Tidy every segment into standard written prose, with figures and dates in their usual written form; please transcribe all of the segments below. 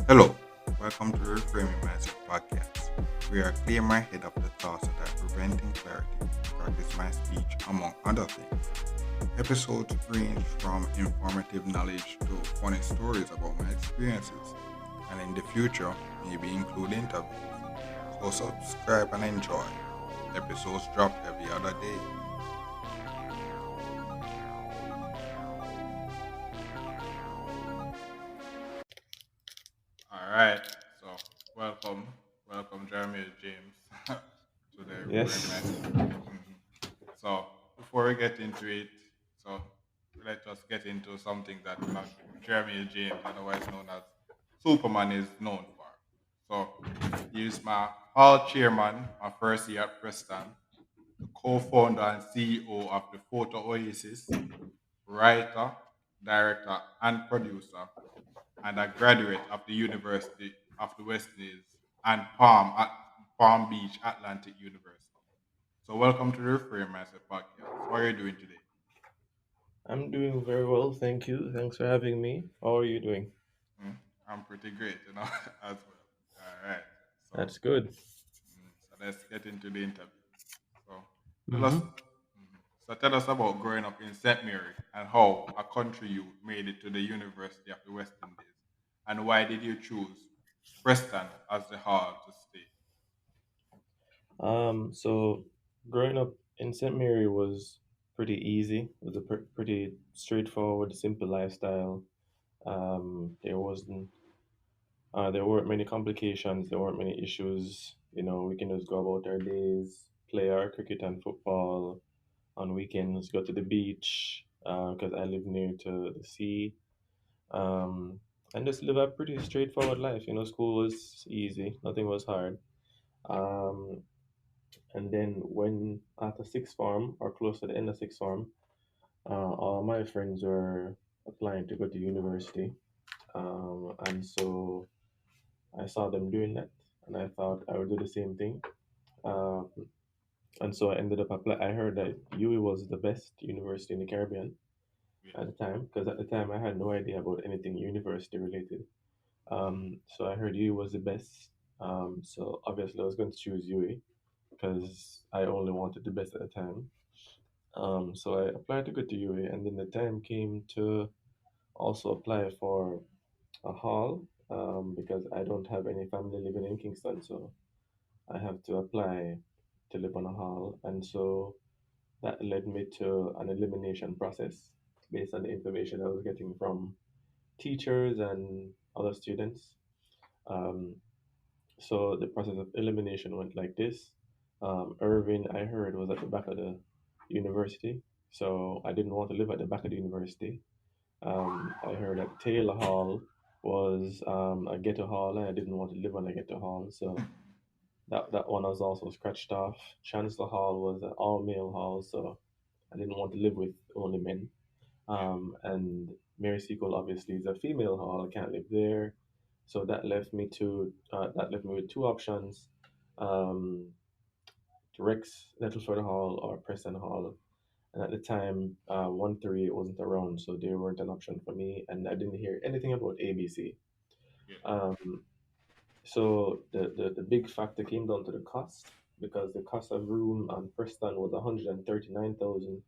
Hello, welcome to the Reframing Mindset podcast. We are clear my head of the thoughts that are preventing clarity and practice my speech, among other things. Episodes range from informative knowledge to funny stories about my experiences, and in the future, maybe include interviews. So subscribe and enjoy. Episodes drop every other day. All right, so welcome, welcome, Jerameel James, to the Reframing Yes. Mindset. So before we get into it, so let's just get into something that Jeremy James, otherwise known as Superman, is known for. So he is my hall chairman, my first year at Preston, the co-founder and CEO of the Photo Oasis, writer, director, and producer, and a graduate of the University of the West Indies and Palm Beach Atlantic University. So welcome to the Reframe Mindset podcast. How are you doing today? I'm doing very well, thank you. Thanks for having me. How are you doing? Mm, I'm pretty great, as well. All right. So, That's good. so let's get into the interview. So tell us, Mm-hmm. so tell us about growing up in St. Mary and how a country you made it to the University of the West Indies, and why did you choose Preston as the hall to stay? So growing up in St. Mary was pretty easy. It was a pretty straightforward, simple lifestyle. There weren't many complications. There weren't many issues. We can just go about our days, play our cricket and football on weekends, go to the beach because I live near to the sea. um, and just live a pretty straightforward life. School was easy, nothing was hard. Um, and then when after sixth form or close to the end of sixth form, all my friends were applying to go to university, and so I saw them doing that, and I thought I would do the same thing. Um, and so I ended up applying. I heard that UWI was the best university in the Caribbean Yes. at the time, because at the time I had no idea about anything university related. So I heard UWI was the best. So obviously I was going to choose UWI because I only wanted the best at the time. So I applied to go to UWI, and then the time came to also apply for a hall because I don't have any family living in Kingston, so I have to apply to live on a hall, and so that led me to an elimination process based on the information I was getting from teachers and other students. Um, So the process of elimination went like this. Irving, I heard, was at the back of the university, so I didn't want to live at the back of the university. I heard that Taylor Hall was a ghetto hall, and I didn't want to live on a ghetto hall, so that one was also scratched off. Chancellor Hall was an all male hall, so I didn't want to live with only men. Yeah. And Mary Sequel obviously is a female hall. I can't live there, so that left me with two options: um, Rex Nettleford Hall or Preston Hall. And at the time, 1-3 wasn't around, so they weren't an option for me. And I didn't hear anything about ABC. Yeah. Um, so the big factor came down to the cost, because the cost of room on Preston was 139,000,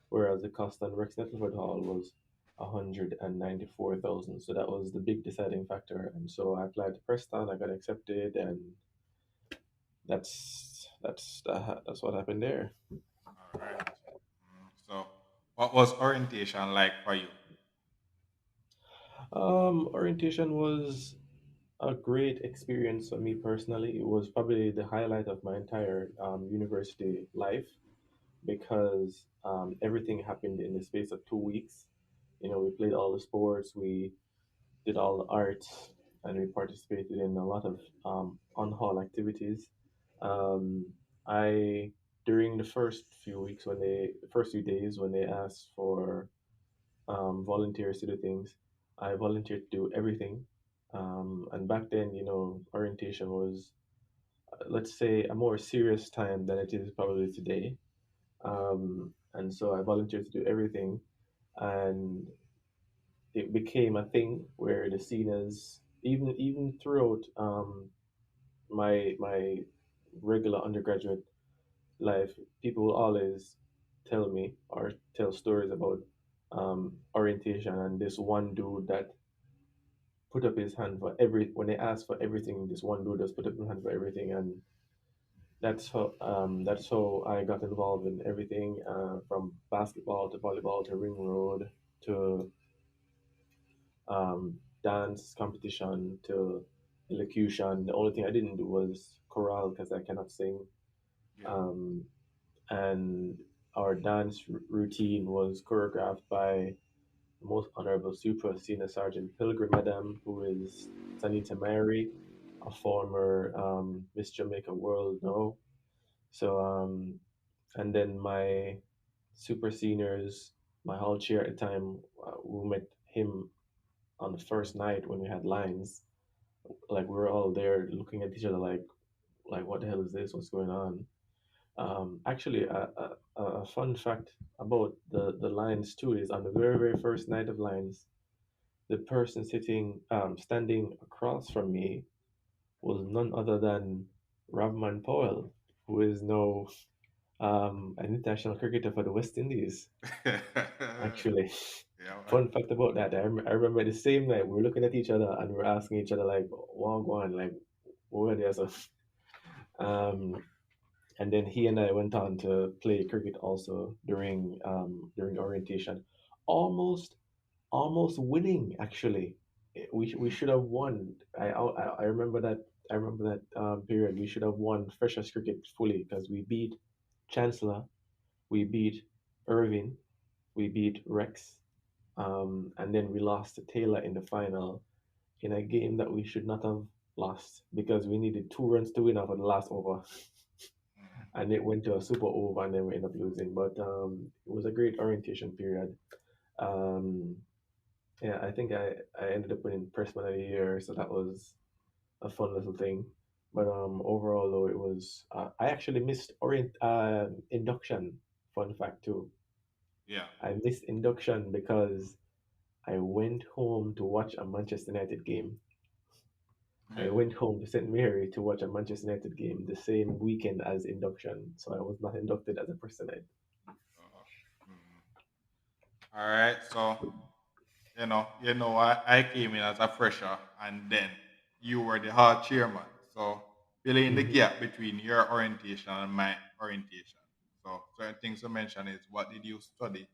whereas the cost on Rex Nettleford Hall was 194,000. So that was the big deciding factor. And so I applied to Preston, I got accepted, and that's what happened there. All right. So, what was orientation like for you? Orientation was a great experience for me personally. It was probably the highlight of my entire university life, because everything happened in the space of 2 weeks. We played all the sports, we did all the arts, and we participated in a lot of on-hall activities. Um, I During the first few days when they asked for volunteers to do things, I volunteered to do everything. And back then, orientation was, let's say, a more serious time than it is probably today. And so I volunteered to do everything, and it became a thing where the seniors, even throughout my regular undergraduate life, people will always tell me or tell stories about orientation and this one dude that put up his hand for every when they asked for everything. This one dude just put up his hand for everything, and that's how I got involved in everything, from basketball to volleyball to ring road to dance competition to elocution. The only thing I didn't do was chorale because I cannot sing. Yeah. Um, and our dance routine was choreographed by the Most Honorable Super Senior Sergeant Pilgrim Madam, who is Sanita Mary, a former Miss Jamaica World now. So, and then my super seniors, my hall chair at the time, we met him on the first night when we had lines. Like we were all there looking at each other like what the hell is this? What's going on? Actually, a fun fact about the lines too is on the very first night of lines, the person standing across from me was none other than Ravman Powell, who is now an international cricketer for the West Indies. Actually, Yeah, man. fun fact about that, I remember the same night we were looking at each other and we were asking each other like, "Wagwan, like, what were they?" So, um, and then he and I went on to play cricket also during orientation, almost almost winning actually. We Mm, should have won. I remember that. I remember that period. We should have won freshers cricket fully because we beat Chancellor, we beat Irving, we beat Rex, and then we lost to Taylor in the final in a game that we should not have lost because we needed 2 runs to win after the last over, mm. and it went to a super over, and then we ended up losing. But it was a great orientation period. Um, yeah, I think I ended up winning Pressman of the Year, so that was a fun little thing. But overall, though, it was I actually missed induction. Fun fact too, Yeah. I missed induction because I went home to watch a Manchester United game. I Yeah. went home to St. Mary to watch a Manchester United game the same weekend as induction, so I was not inducted as a person. Mm. All right. So, I came in as a fresher, and then you were the hard chairman. So, filling the Mhm. gap between your orientation and my orientation. So, certain things to mention is what did you study,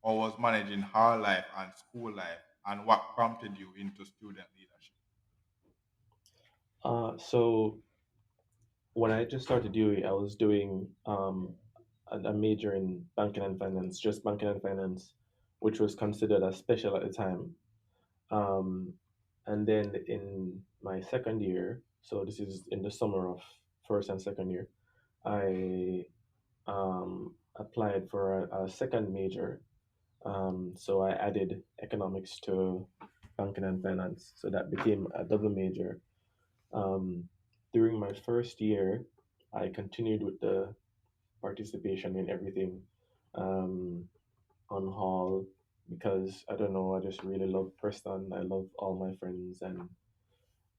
or was managing hall life and school life, and what prompted you into student leadership? So when I just started UWI, I was doing a major in banking and finance, just banking and finance, which was considered a special at the time. Um, and then in my second year, so this is in the summer of first and second year, I applied for a second major. So I added economics to banking and finance, so that became a double major. Um, During my first year, I continued with the participation in everything um, on hall because I don't know, I just really love Preston. I love all my friends, and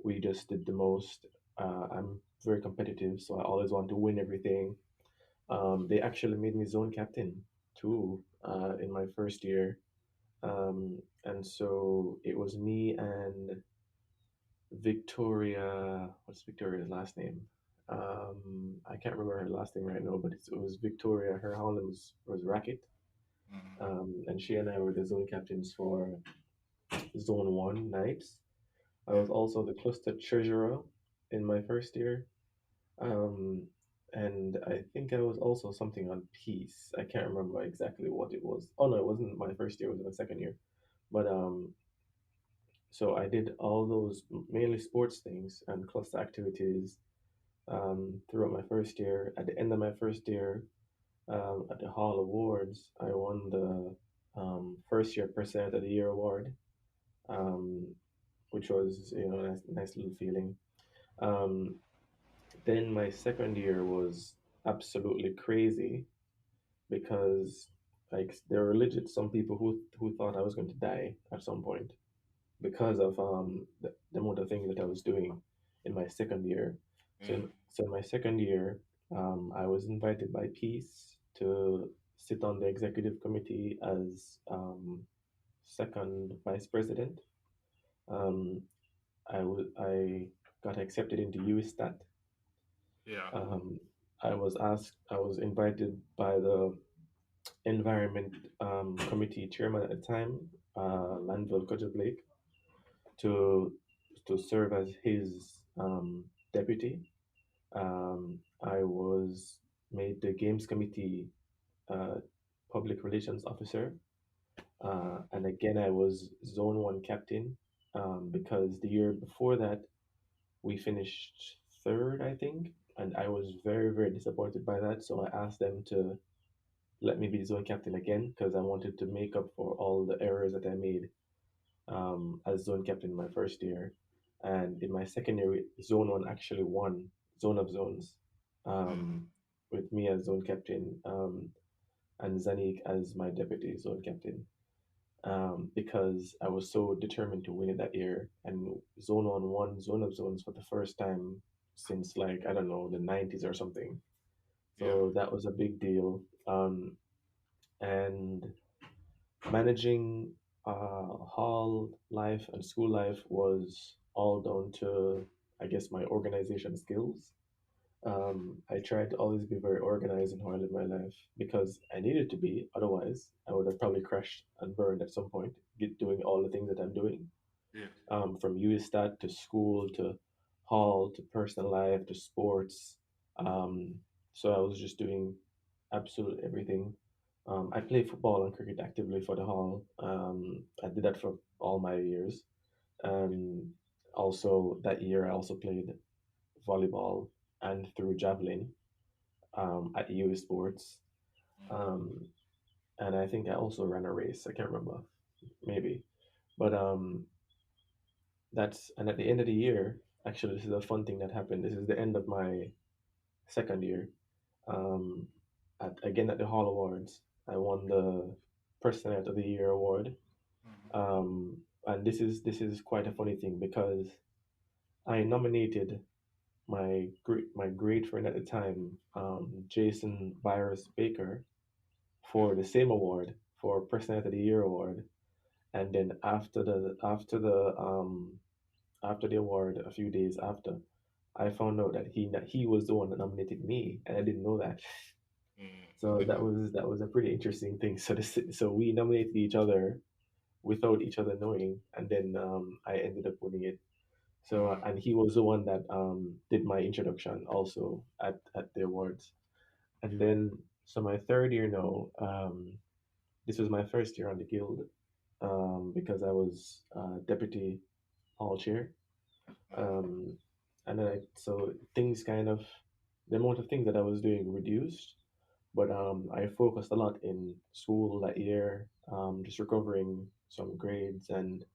we just did the most. I'm very competitive, so I always want to win everything. They actually made me zone captain too in my first year. And so it was me and Victoria. What's Victoria's last name? I can't remember her last name right now, but it was Victoria. Her Holland was Racket. Mm, And she and I were the zone captains for Zone 1 nights. I yeah. was also the cluster treasurer in my first year. Um, and I think I was also something on peace. I can't remember exactly what it was. Oh no, it wasn't my first year, it was my second year. But so I did all those mainly sports things and cluster activities throughout my first year. At the end of my first year, at the Hall Awards, I won the first year President of the Year award, um, which was a nice little feeling. Um, then my second year was absolutely crazy because like there were legit some people who thought I was going to die at some point because of the amount of things that I was doing in my second year. Yeah. So in my second year, I was invited by Peace to sit on the executive committee as second vice president. Um, I got accepted into UStat. Yeah. Um, I was invited by the environment committee chairman at the time, Lanville Kudger Blake, to serve as his deputy. I was made the games committee uh, public relations officer, and again I was zone one captain because the year before that we finished third, I think, and I was very disappointed by that. So I asked them to let me be zone captain again because I wanted to make up for all the errors that I made as zone captain in my first year. And in my second year, zone one actually won zone of zones Mm-hmm. um, with me as zone captain and Zanik as my deputy zone captain because I was so determined to win it that year. And zone one won zone of zones for the first time since like, I don't know, the 90s or something. Yeah. So that was a big deal. And managing hall life and school life was all down to, I guess, my organization skills. I tried to always be very organized in how I live my life because I needed to be. Otherwise, I would have probably crashed and burned at some point, doing all the things that I'm doing, Yeah. from UStat to school to hall to personal life to sports. Um, so I was just doing absolutely everything. I play football and cricket actively for the hall. I did that for all my years. And also that year, I also played volleyball and through javelin at US Sports. Um, and I think I also ran a race. I can't remember, maybe. But that's and at the end of the year, actually, this is a fun thing that happened. This is the end of my second year. Um, again at the Hall Awards, I won the Personality of the Year award. Mm-hmm. And this is quite a funny thing because I nominated my great friend at the time, Jason Virus Baker, Yeah. for the same award for Personality of the Year award. And then after the award, a few days after, I found out that he was the one that nominated me, and I didn't know that. So Mm. that was a pretty interesting thing. So we nominated each other without each other knowing, and then I ended up winning it. So Mm. and he was the one that did my introduction also at the awards. And Yeah. then so my third year now, this was my first year on the guild because I was deputy hall chair. Mm. Um, and then so things kind of the amount of things that I was doing reduced, but I focused a lot in school that year, just recovering some grades and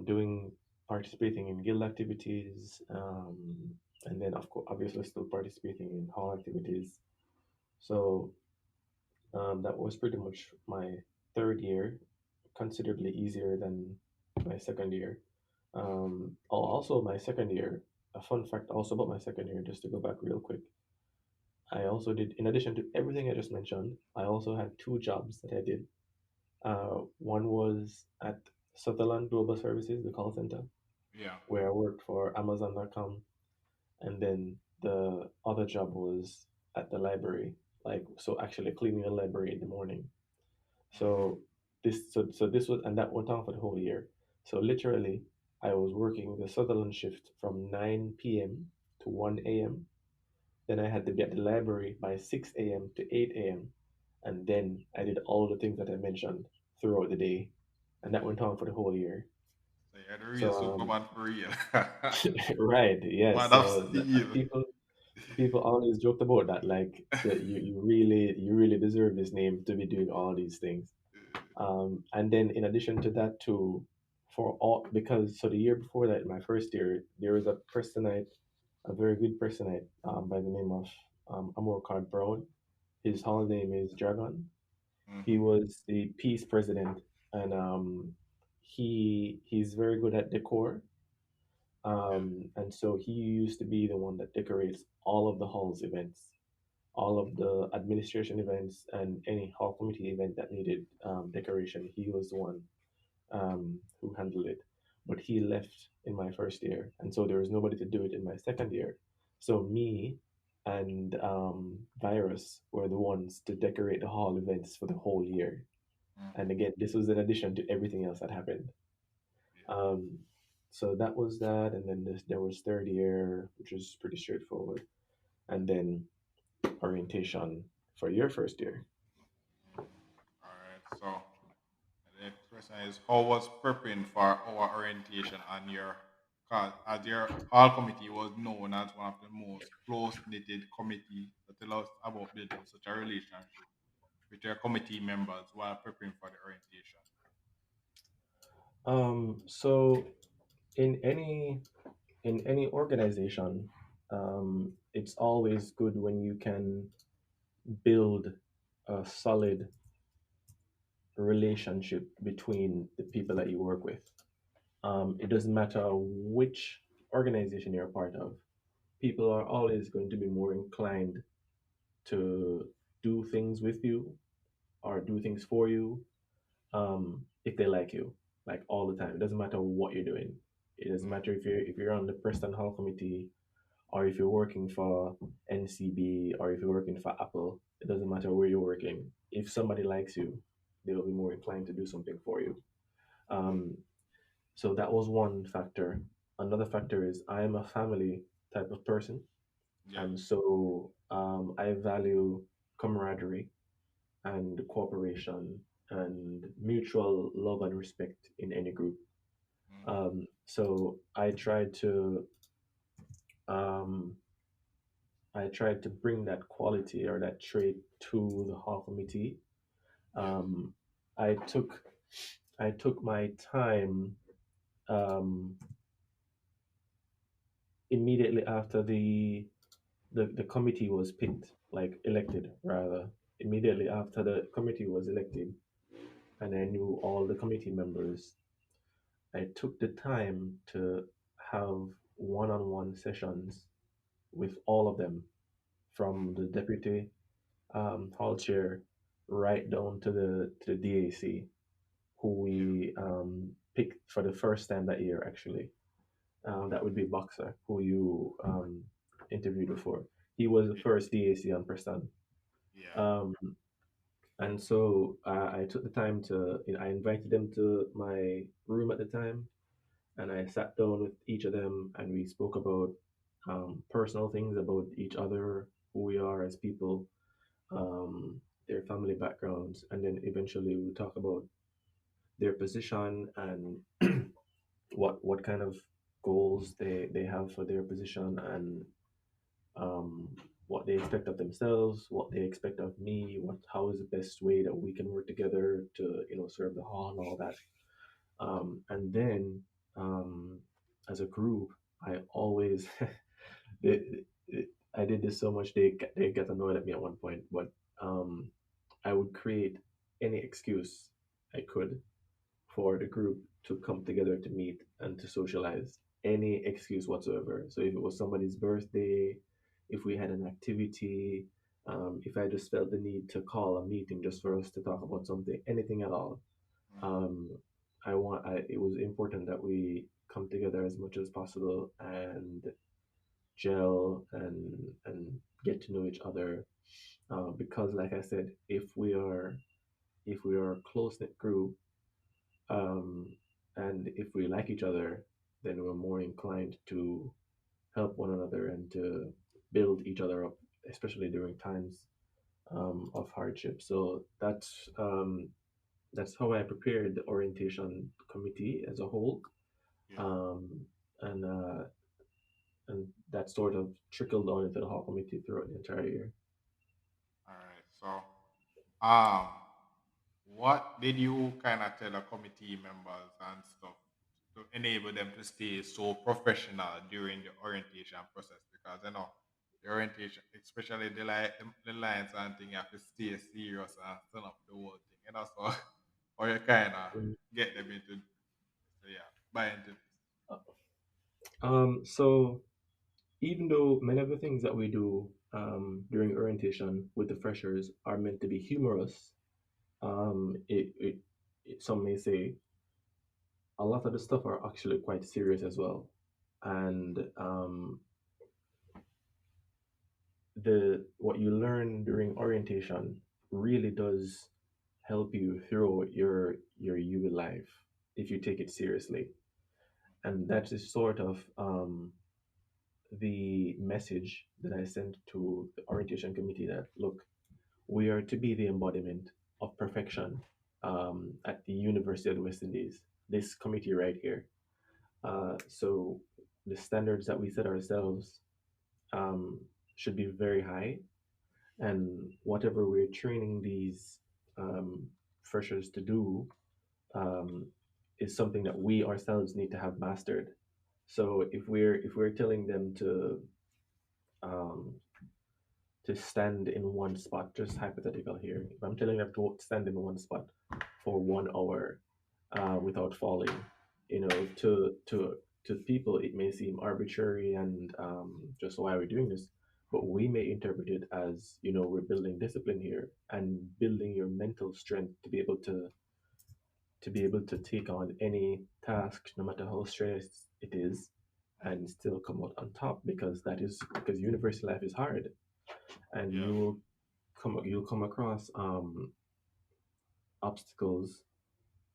doing participating in guild activities, and then of course obviously still participating in hall activities. So that was pretty much my third year, considerably easier than my second year. Also, my second year, a fun fact also about my second year, just to go back real quick. I also did, in addition to everything I just mentioned, I also had two jobs that I did. One was at Sutherland Global Services, the call center, Yeah. where I worked for Amazon.com, and then the other job was at the library, like so actually cleaning the library in the morning. Mm-hmm. So this was and that went on for the whole year. So literally, I was working the Sutherland shift from 9 p.m. to 1 a.m. Then I had to be at the library by 6 a.m. to 8 a.m. And then I did all the things that I mentioned throughout the day, and that went on for the whole year. So you're the real So Superman for real. right, yes. Man of So and Steel. people always joked about that, like that you really deserve this name to be doing all these things. And then in addition to that too, for all because so the year before that, my first year, there was a personite, a very good personite by the name of Amor Card Brown. His whole name is Dragon. He Mm-hmm. was the peace president, and he's very good at decor. Yeah. And so he used to be the one that decorates all of the hall's events, all of the administration events, and any hall committee event that needed decoration. He was the one who handled it. But he left in my first year, and so there was nobody to do it in my second year. So me and Virus were the ones to decorate the hall events for the whole year. And Mm-hmm. again, this was in addition to everything else that happened. Yeah. Um, so that was that, and then there was third year, which was pretty straightforward, and then orientation for your first year. Mm-hmm. All right. So the next question is, how was preparing for our orientation and your cause as your hall committee was known as one of the most close knitted committee that tell us about building such a relationship with your committee members while preparing for the orientation. So in any in any organization, it's always good when you can build a solid relationship between the people that you work with. It doesn't matter which organization you're a part of. People are always going to be more inclined to do things with you or do things for you if they like you, like all the time. It doesn't matter what you're doing. It doesn't Mm-hmm. matter if you're on the Preston Hall committee or if you're working for NCB or if you're working for Apple. It doesn't matter where you're working. If somebody likes you, they'll be more inclined to do something for you. Mm-hmm. Um, so that was one factor. Another factor is I am a family type of person, Yeah. and so I value camaraderie and cooperation and mutual love and respect in any group. Mm-hmm. So um, I tried to bring that quality or that trait to the hall committee. Yes. Um, I took I took my time um, immediately after the committee was picked, like elected rather. Immediately after the committee was elected, and I knew all the committee members, I took the time to have one-on-one sessions with all of them, from Mm-hmm. the deputy hall chair right down to the DAC, who Yeah. we picked for the first time that year. Actually, that would be Boxer, who you interviewed before. He was the Yeah. first DAC on Preston. Yeah. Um, and so I took the time to, I invited them to my room at the time, and I sat down with each of them, and we spoke about personal things about each other, who we are as people, their family backgrounds, and then eventually we talk about their position and what kind of goals they have for their position, and um, what they expect of themselves, what they expect of me, what how is the best way that we can work together to serve the hall and all that. And then as a group, I always it, I did this so much they got annoyed at me at one point, but um, I would create any excuse I could for the group to come together to meet and to socialize. Any excuse whatsoever. So if it was somebody's birthday, if we had an activity, if I just felt the need to call a meeting just for us to talk about something, anything at all, Mm-hmm. um, it was important that we come together as much as possible and gel and get to know each other. Because, like I said, if we are a close knit group, um, and if we like each other, then we're more inclined to help one another and to build each other up, especially during times of hardship. So that's how I prepared the orientation committee as a whole, Yeah. um, and uh, and that sort of trickled down into the hall committee throughout the entire year. All right. So, um, what did you kind of tell the committee members and stuff to enable them to stay so professional during the orientation process? Because the orientation, especially the lines and thing, you have to stay serious and turn up the whole thing. And that's all. Or you kind of Mm. get them into, so yeah, buy into this. So even though many of the things that we do during orientation with the freshers are meant to be humorous, some may say a lot of the stuff are actually quite serious as well. And the what you learn during orientation really does help you through your U life if you take it seriously. And that is sort of the message that I sent to the orientation committee that look, we are to be the embodiment of perfection at the University of the West Indies. This committee right here. So the standards that we set ourselves um, should be very high, and whatever we're training these um, freshers to do um, is something that we ourselves need to have mastered. So if we're telling them um, to stand in one spot, just hypothetical here, if I'm telling them to stand in one spot for 1 hour without falling, to people it may seem arbitrary and just why we're doing this, but we may interpret it as we're building discipline here and building your mental strength to be able to take on any task, no matter how stressed it is, and still come out on top because university life is hard, and Yeah. you'll come across obstacles,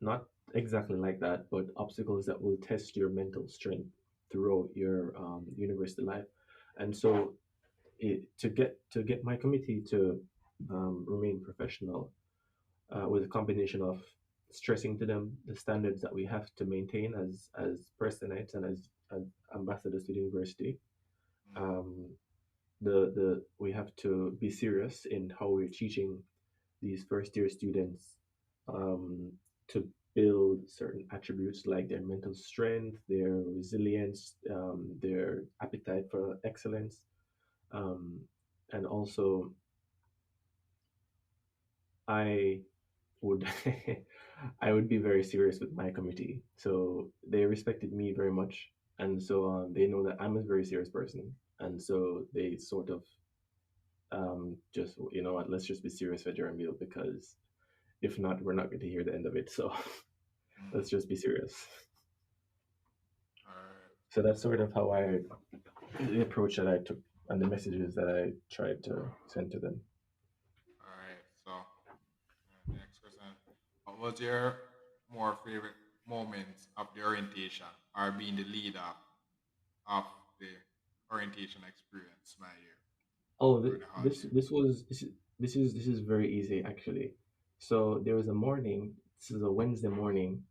not exactly like that, but obstacles that will test your mental strength throughout your university life. And so, to get my committee to remain professional, with a combination of stressing to them the standards that we have to maintain as Prestonites and as ambassadors to the university. Mm, Um, the we have to be serious in how we're teaching these first year students um, to build certain attributes like their mental strength, their resilience, their appetite for excellence, um, and also I would I would be very serious with my committee. So they respected me very much, and so they know that I'm a very serious person, and so they sort of just what, let's just be serious for Jerahmeel because if not, we're not going to hear the end of it. So let's mm. just be serious. All right. So that's sort of how the approach that I took and the messages that I tried to send to them. All right. So, next question. What was your more favorite moments of the orientation or being the leader of the orientation experience my year Oh, during the this holiday? this was this is very easy actually. So there was a morning. This is a Wednesday morning.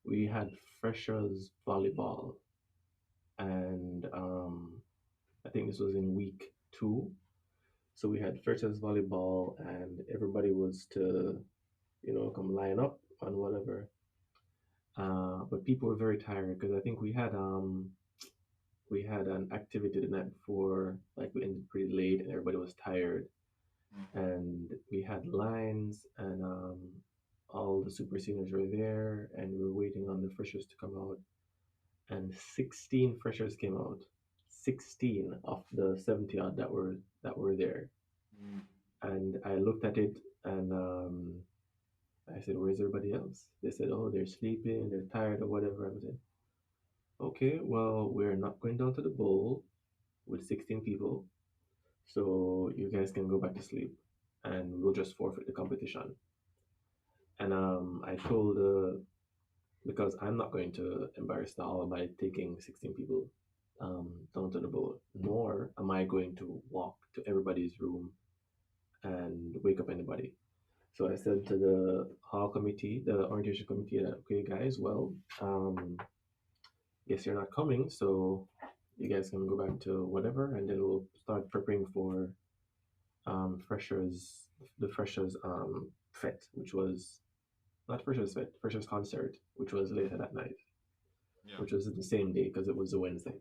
We had freshers volleyball, and I think this was in week 2. So we had freshers volleyball, and everybody was to come line up on whatever. But people were very tired because I think we had an activity the night before, like we ended pretty late, and everybody was tired. Mm, And we had lines, and all the super seniors were there, and we were waiting on the freshers to come out. And 16 freshers came out. 16 of the 70 odd that were there. mm, And I looked at it, and I said, "Where's everybody else?" They said, "Oh, they're sleeping, they're tired, or whatever." I said, "Okay, well, we're not going down to the bowl with 16 people, so you guys can go back to sleep, and we'll just forfeit the competition." And I told, because I'm not going to embarrass the hall by taking 16 people down to the bowl, nor am I going to walk to everybody's room and wake up anybody. So I said to the hall committee, the orientation committee, that, okay, guys, well, guess you're not coming, so you guys can go back to whatever, and then we'll start preparing for freshers, the freshers fete, which was not freshers fete, freshers concert, which was mm. later that night, Yeah. which was the same day because it was a Wednesday.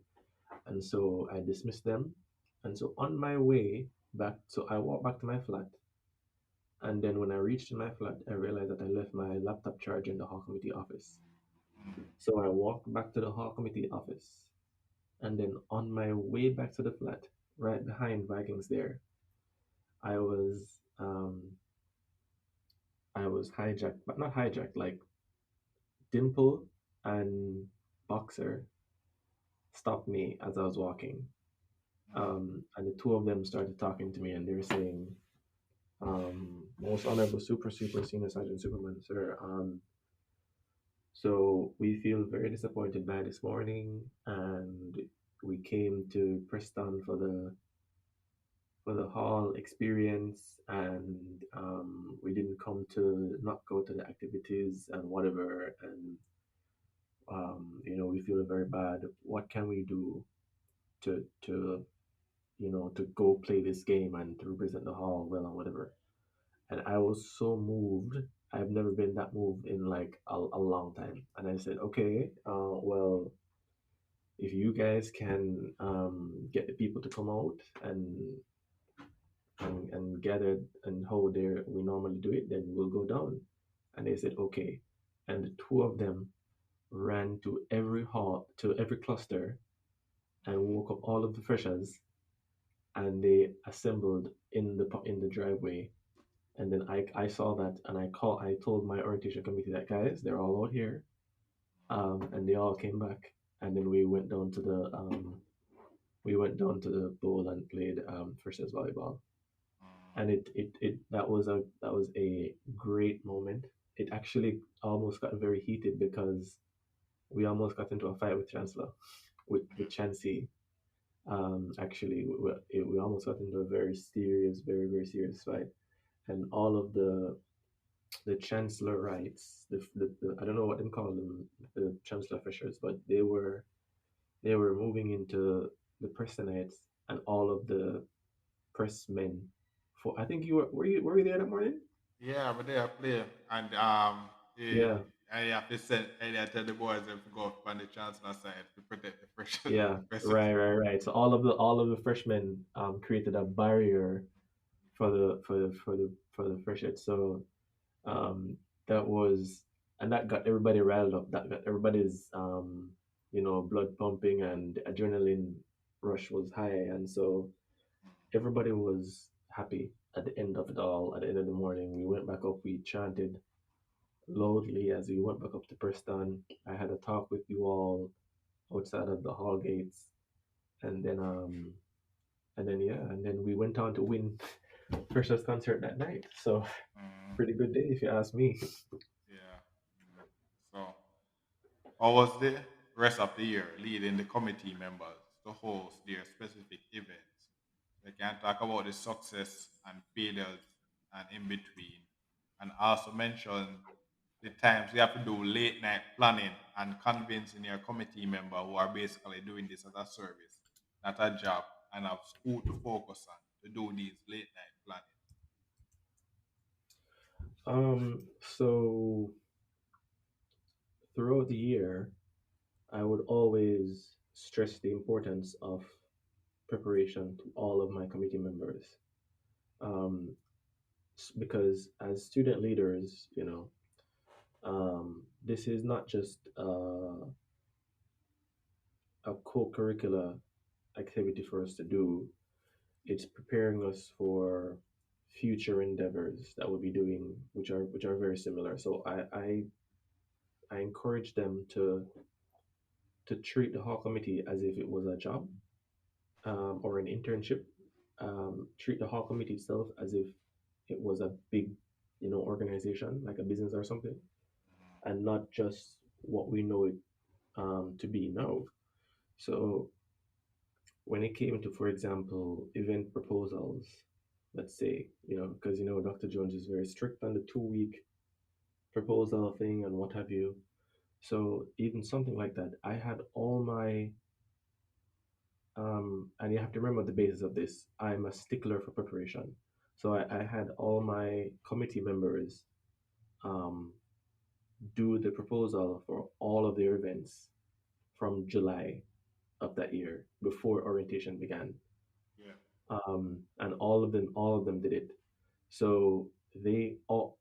And so I dismissed them. And so on my way back, so I walked back to my flat. And then when I reached my flat, I realized that I left my laptop charger in the hall committee office. Mm. So I walked back to the hall committee office. And then on my way back to the flat, right behind Vikings there, I was I was hijacked, but not hijacked, like Dimple and Boxer stopped me as I was walking. Mm. And the two of them started talking to me and they were saying, most honorable super senior sergeant Superman, sir. So we feel very disappointed by this morning and we came to Preston for the hall experience and we didn't come to not go to the activities and whatever and we feel very bad. What can we do to to go play this game and to represent the hall well and whatever. And I was so moved. I've never been that moved in like a long time. And I said, okay, well, if you guys can get the people to come out and gather and how there we normally do it, then we'll go down. And they said, okay. And the two of them ran to every hall, to every cluster, and woke up all of the freshers, and they assembled in the driveway. And then I saw that and I told my orientation committee that guys, they're all out here. And they all came back. And then we went down to the bowl and played freshers volleyball. And it that was a great moment. It actually almost got very heated because we almost got into a fight with Chancellor, with Chansey. Actually, we almost got into a very serious, very serious fight, and all of the chancellor rights, the I don't know what they call them, the chancellor officials, but they were moving into the Prestonites and all of the pressmen. For I think you were you there that morning? Yeah, but they are playing, and Yeah, I have to send, I tell the boys them to go up on the chancellor side to protect the pressure. yeah, Pressures. right. So all of the freshmen created a barrier for the freshets. So that was and that got everybody riled up. That got everybody's blood pumping and adrenaline rush was high, and so everybody was happy at the end of it all. At the end of the morning, we went back up. We chanted loudly as we went back up to Preston. I had a talk with you all outside of the hall gates, and then and then we went on to win Freshers concert that night. So Mm, pretty good day if you ask me. yeah. Mm. So, how was the rest of the year leading the committee members to host their specific events? They can talk about the success and failures and in between, and also mention the times you have to do late night planning and convincing your committee member who are basically doing this as a service, not a job, and have school to focus on to do these late night planning. So throughout the year, I would always stress the importance of preparation to all of my committee members. Um, because as student leaders, this is not just a co-curricular activity for us to do. It's preparing us for future endeavors that we'll be doing, which are very similar. So I encourage them to treat the hall committee as if it was a job or an internship. Treat the hall committee itself as if it was a big, organization like a business or something, and not just what we know it to be now. So when it came to, for example, event proposals, let's say, because Dr. Jones is very strict on the 2 week proposal thing and what have you. So even something like that, I had all my and you have to remember the basis of this. I'm a stickler for preparation. So I had all my committee members um, do the proposal for all of their events from July. of that year before orientation began, Yeah. and all of them did it. So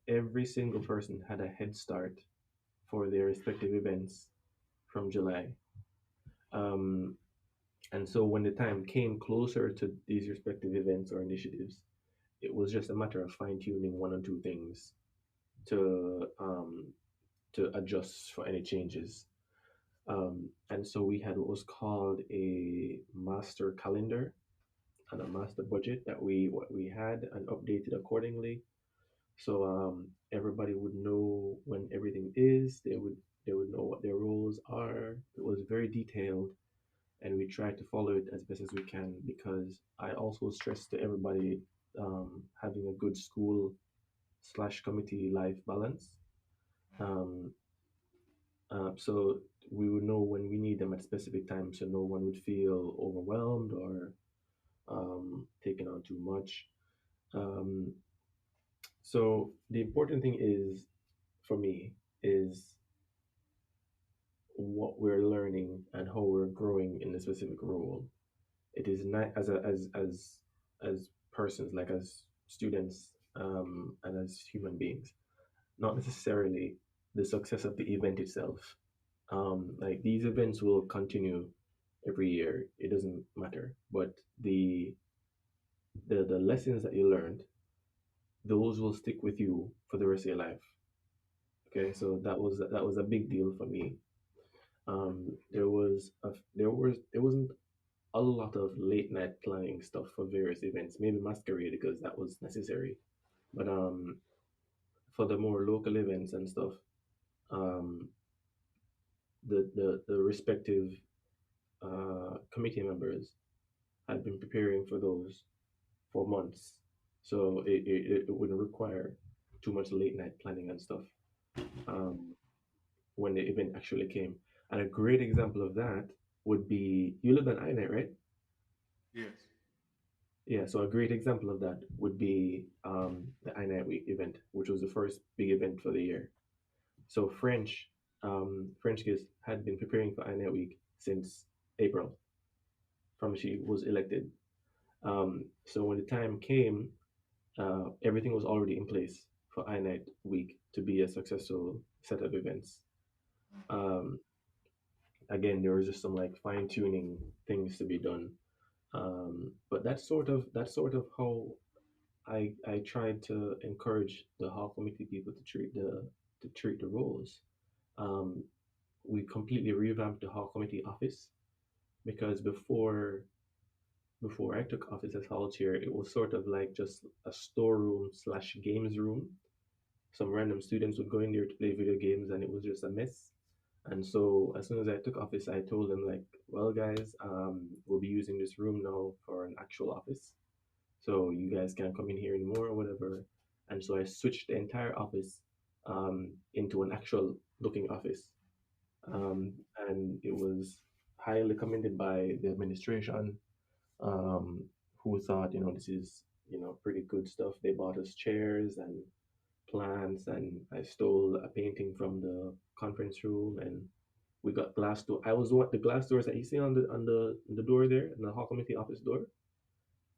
every single person had a head start for their respective events from July. Um, and so when the time came closer to these respective events or initiatives, it was just a matter of fine tuning one or two things to adjust for any changes. And so we had what was called a master calendar and a master budget that we had and updated accordingly. So everybody would know when everything is. They would know what their roles are. It was very detailed, and we tried to follow it as best as we can because I also stress to everybody having a good school slash committee life balance. Um, so we would know when we need them at specific times, so no one would feel overwhelmed or taking on too much. Um, so the important thing is for me is what we're learning and how we're growing in the specific role. It is not as persons, like as students, and as human beings, not necessarily the success of the event itself. Like these events will continue every year. It doesn't matter, but the lessons that you learned, those will stick with you for the rest of your life. Okay, so that was a big deal for me. There wasn't a lot of late night planning stuff for various events, maybe masquerade because that was necessary. But for the more local events and stuff, um, the respective committee members had been preparing for those for months, so it wouldn't require too much late night planning and stuff um, when the event actually came. And a great example of that would be you live in INET, right? Yes. Yeah, so a great example of that would be the INET Week event, which was the first big event for the year. So French kids had been preparing for INET Week since April, from she was elected. So when the time came, everything was already in place for INET Week to be a successful set of events. Um, Again, there was just some like fine tuning things to be done. But that's sort of how I tried to encourage the hall committee people to treat the roles. Um, we completely revamped the hall committee office because before I took office as hall chair, it was sort of like just a storeroom slash games room. Some random students would go in there to play video games, and it was just a mess. And so as soon as I took office, I told them like, well, guys, we'll be using this room now for an actual office. So you guys can't come in here anymore or whatever. And so I switched the entire office into an actual looking office. Um, and it was highly commended by the administration, um, who thought, this is, pretty good stuff. They bought us chairs and plants, and I stole a painting from the conference room, and we got glass door. I was the glass doors that you see on the door there, in the hall committee office door.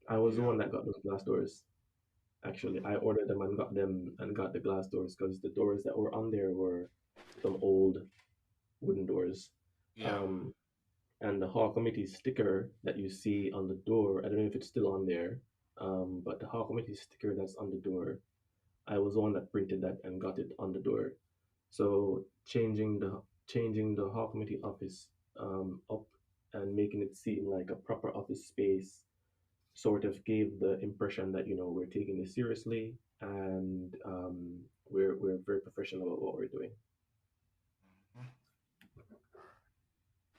I was the Yeah. one that got those glass doors. Actually, I ordered them and got the glass doors because the doors that were on there were some old wooden doors. Yeah. Um, and the hall committee sticker that you see on the door, I don't know if it's still on there, but the hall committee sticker that's on the door, I was the one that printed that and got it on the door. So changing the hall committee office up and making it seem like a proper office space sort of gave the impression that we're taking this seriously, and we're very professional about what we're doing. Mhm.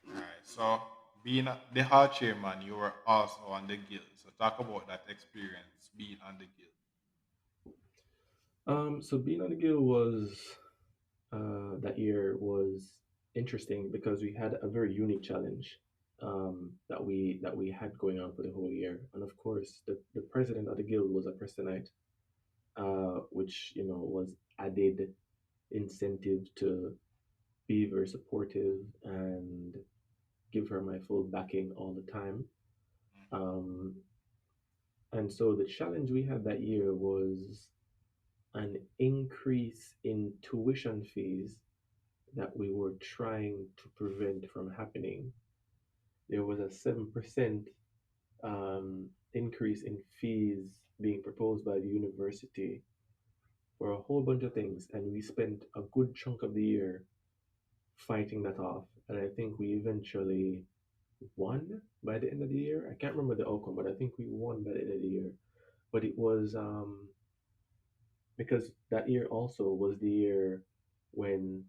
All right. So, being the hall chairman, you were also on the guild. So, talk about that experience being on the guild. So being on the guild was that year was interesting because we had a very unique challenge that we had going on for the whole year, and of course the president of the guild was a Prestonite, which was added incentive to be very supportive and give her my full backing all the time. mm, Um, and so the challenge we had that year was an increase in tuition fees that we were trying to prevent from happening. There was a 7% increase in fees being proposed by the university for a whole bunch of things, and we spent a good chunk of the year fighting that off. And I think we eventually won by the end of the year. I can't remember the outcome, but I think we won by the end of the year. But it was because that year also was the year when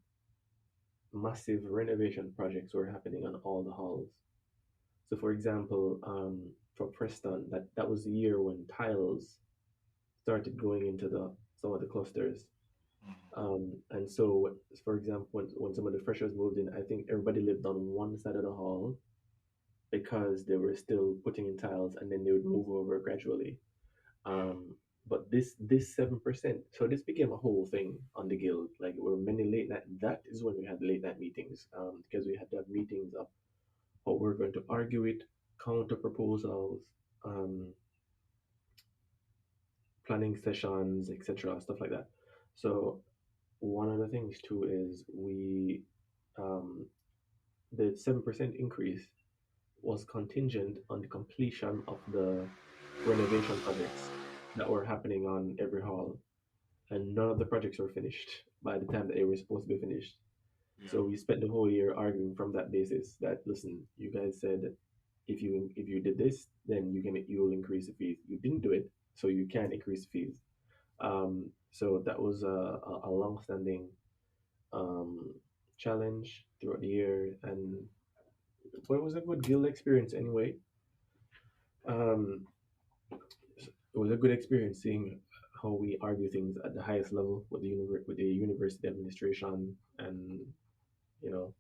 massive renovation projects were happening on all the halls. So, for example, for Preston, that was the year when tiles started going into the some of the clusters. mm, And so, for example, when some of the freshers moved in, I think everybody lived on one side of the hall because they were still putting in tiles, and then they would move over gradually. yeah. Um, but this 7%, so this became a whole thing on the guild. Like there were many late night. That is when we had late night meetings, because we had to have meetings of how we're going to argue it, counter proposals, um, planning sessions, etc., stuff like that. So one of the things too is um, the 7% increase was contingent on the completion of the renovation projects that were happening on every hall, and none of the projects were finished by the time that they were supposed to be finished. Yeah. So we spent the whole year arguing from that basis that listen, you guys said if you did this, then you'll increase the fees. You didn't do it, so you can't increase the fees. So that was a long-standing um, challenge throughout the year, and but it was a good guild experience anyway. Um, it was a good experience seeing how we argue things at the highest level with with the university administration, and you know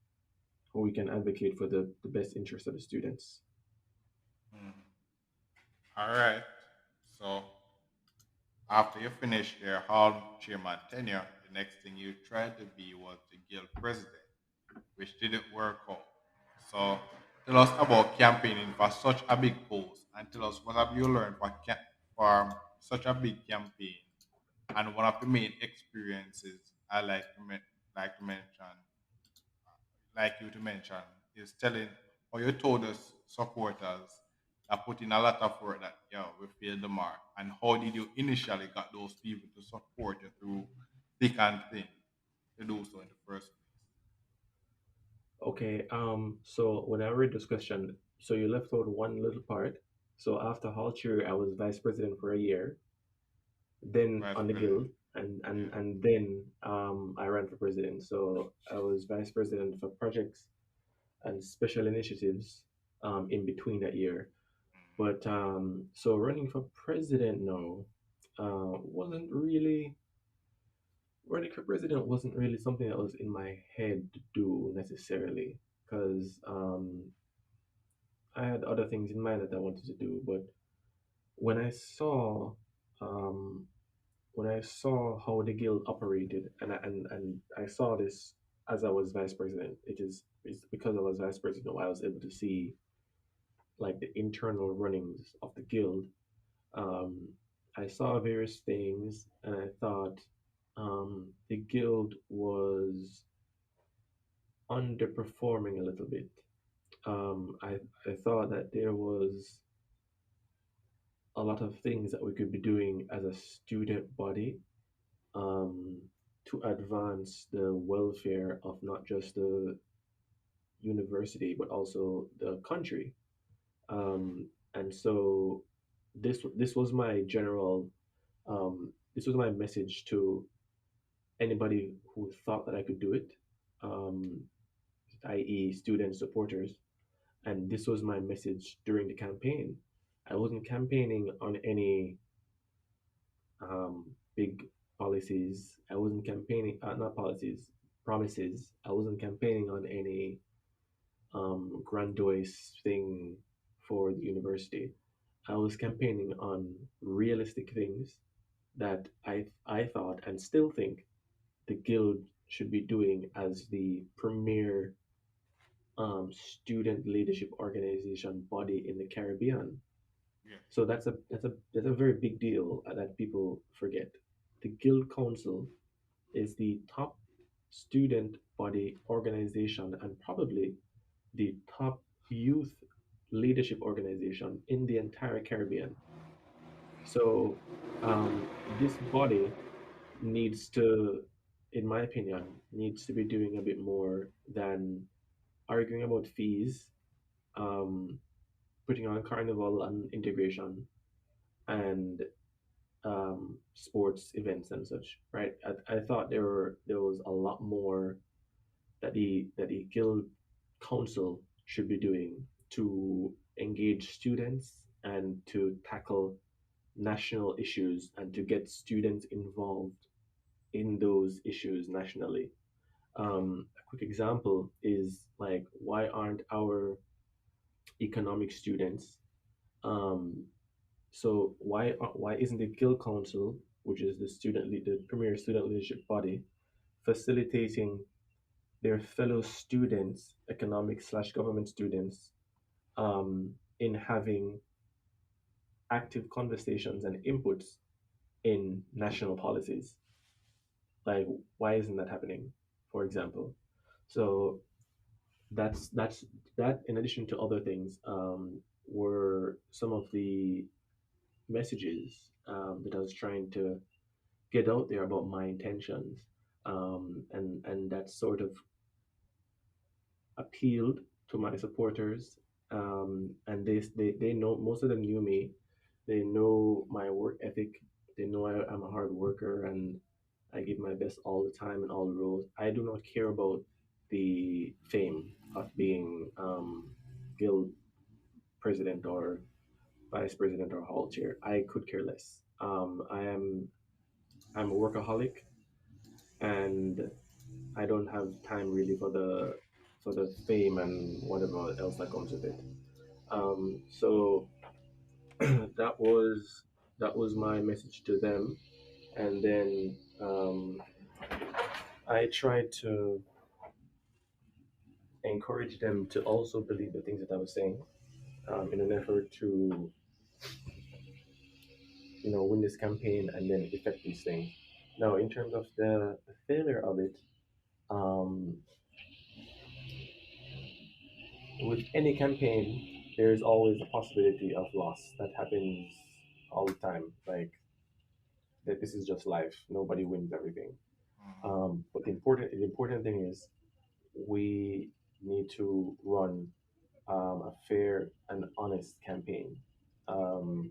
how we can advocate for the best interest of the students. Mm. All right. So after you finish your hall chairman tenure, the next thing you tried to be was the guild president, which didn't work out. So tell us about campaigning for such a big post, and tell us what have you learned for such a big campaign. And one of the main experiences I like to mention, like you to mention, is telling how you told us supporters that put in a lot of work that we failed the mark, and how did you initially got those people to support you through thick and thin to do so in the first place? Okay, so when I read this question, so you left out one little part. So after Haltier, I was vice president for a year, then Vice on the President. guild, and Yeah. and and then I ran for president. So I was vice president for projects and special initiatives in between that year. But so running for president now wasn't really running for president wasn't really something that was in my head to do necessarily because I had other things in mind that I wanted to do. But when I saw um, when I saw how the guild operated, and I saw this as I was vice president, it's because I was vice president why I was able to see like the internal runnings of the guild. Um, I saw various things, and I thought the guild was underperforming a little bit. I thought that there was a lot of things that we could be doing as a student body um, to advance the welfare of not just the university but also the country. And so this was my general this was my message to anybody who thought that I could do it, um, i.e., student supporters. And this was my message during the campaign. I wasn't campaigning on any big policies. I wasn't campaigning, not policies, promises. I wasn't campaigning on any grandiose thing for the university. I was campaigning on realistic things that I thought and still think the guild should be doing as the premier student leadership organization body in the Caribbean. Yes. So that's a very big deal that people forget. The Guild Council is the top student body organization and probably the top youth leadership organization in the entire Caribbean. So this body needs to, in my opinion, needs to be doing a bit more than arguing about fees, um, putting on carnival and integration, and sports events and such. Right? I thought there was a lot more that the guild council should be doing to engage students and to tackle national issues and to get students involved in those issues nationally. A quick example is like, why aren't our economic students? Um, why isn't the Guild Council, which is the premier student leadership body, facilitating their fellow students, economic/government students, in having active conversations and inputs in national policies? Like, why isn't that happening? For example, so that's that. In addition to other things, were some of the messages that I was trying to get out there about my intentions, and that sort of appealed to my supporters. And they know, most of them knew me. They know my work ethic. They know I'm a hard worker and I give my best all the time in all the roles. I do not care about the fame of being guild president or vice president or hall chair. I could care less. I'm a workaholic, and I don't have time really for the fame and whatever else that comes with it. So that was my message to them, and then I tried to encourage them to also believe the things that I was saying, in an effort to win this campaign and then effect these things. Now, in terms of the failure of it, um, with any campaign, there is always a possibility of loss. That happens all the time. Like that, this is just life. Nobody wins everything. Mhm. But the important thing is we need to run a fair and honest campaign, um,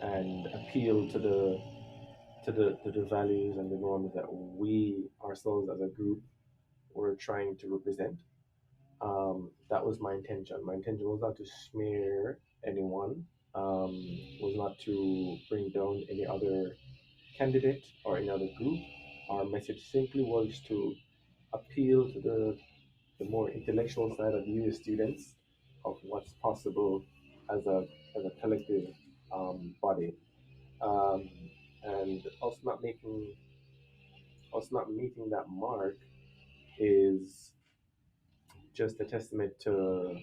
and appeal to the values and the norms that we ourselves as a group were trying to represent. That was my intention. My intention was not to smear anyone, was not to bring down any other candidate or any other group. Our message simply was to appeal to the more intellectual side of you students of what's possible as a collective body. Um, and us not meeting that mark is just a testament to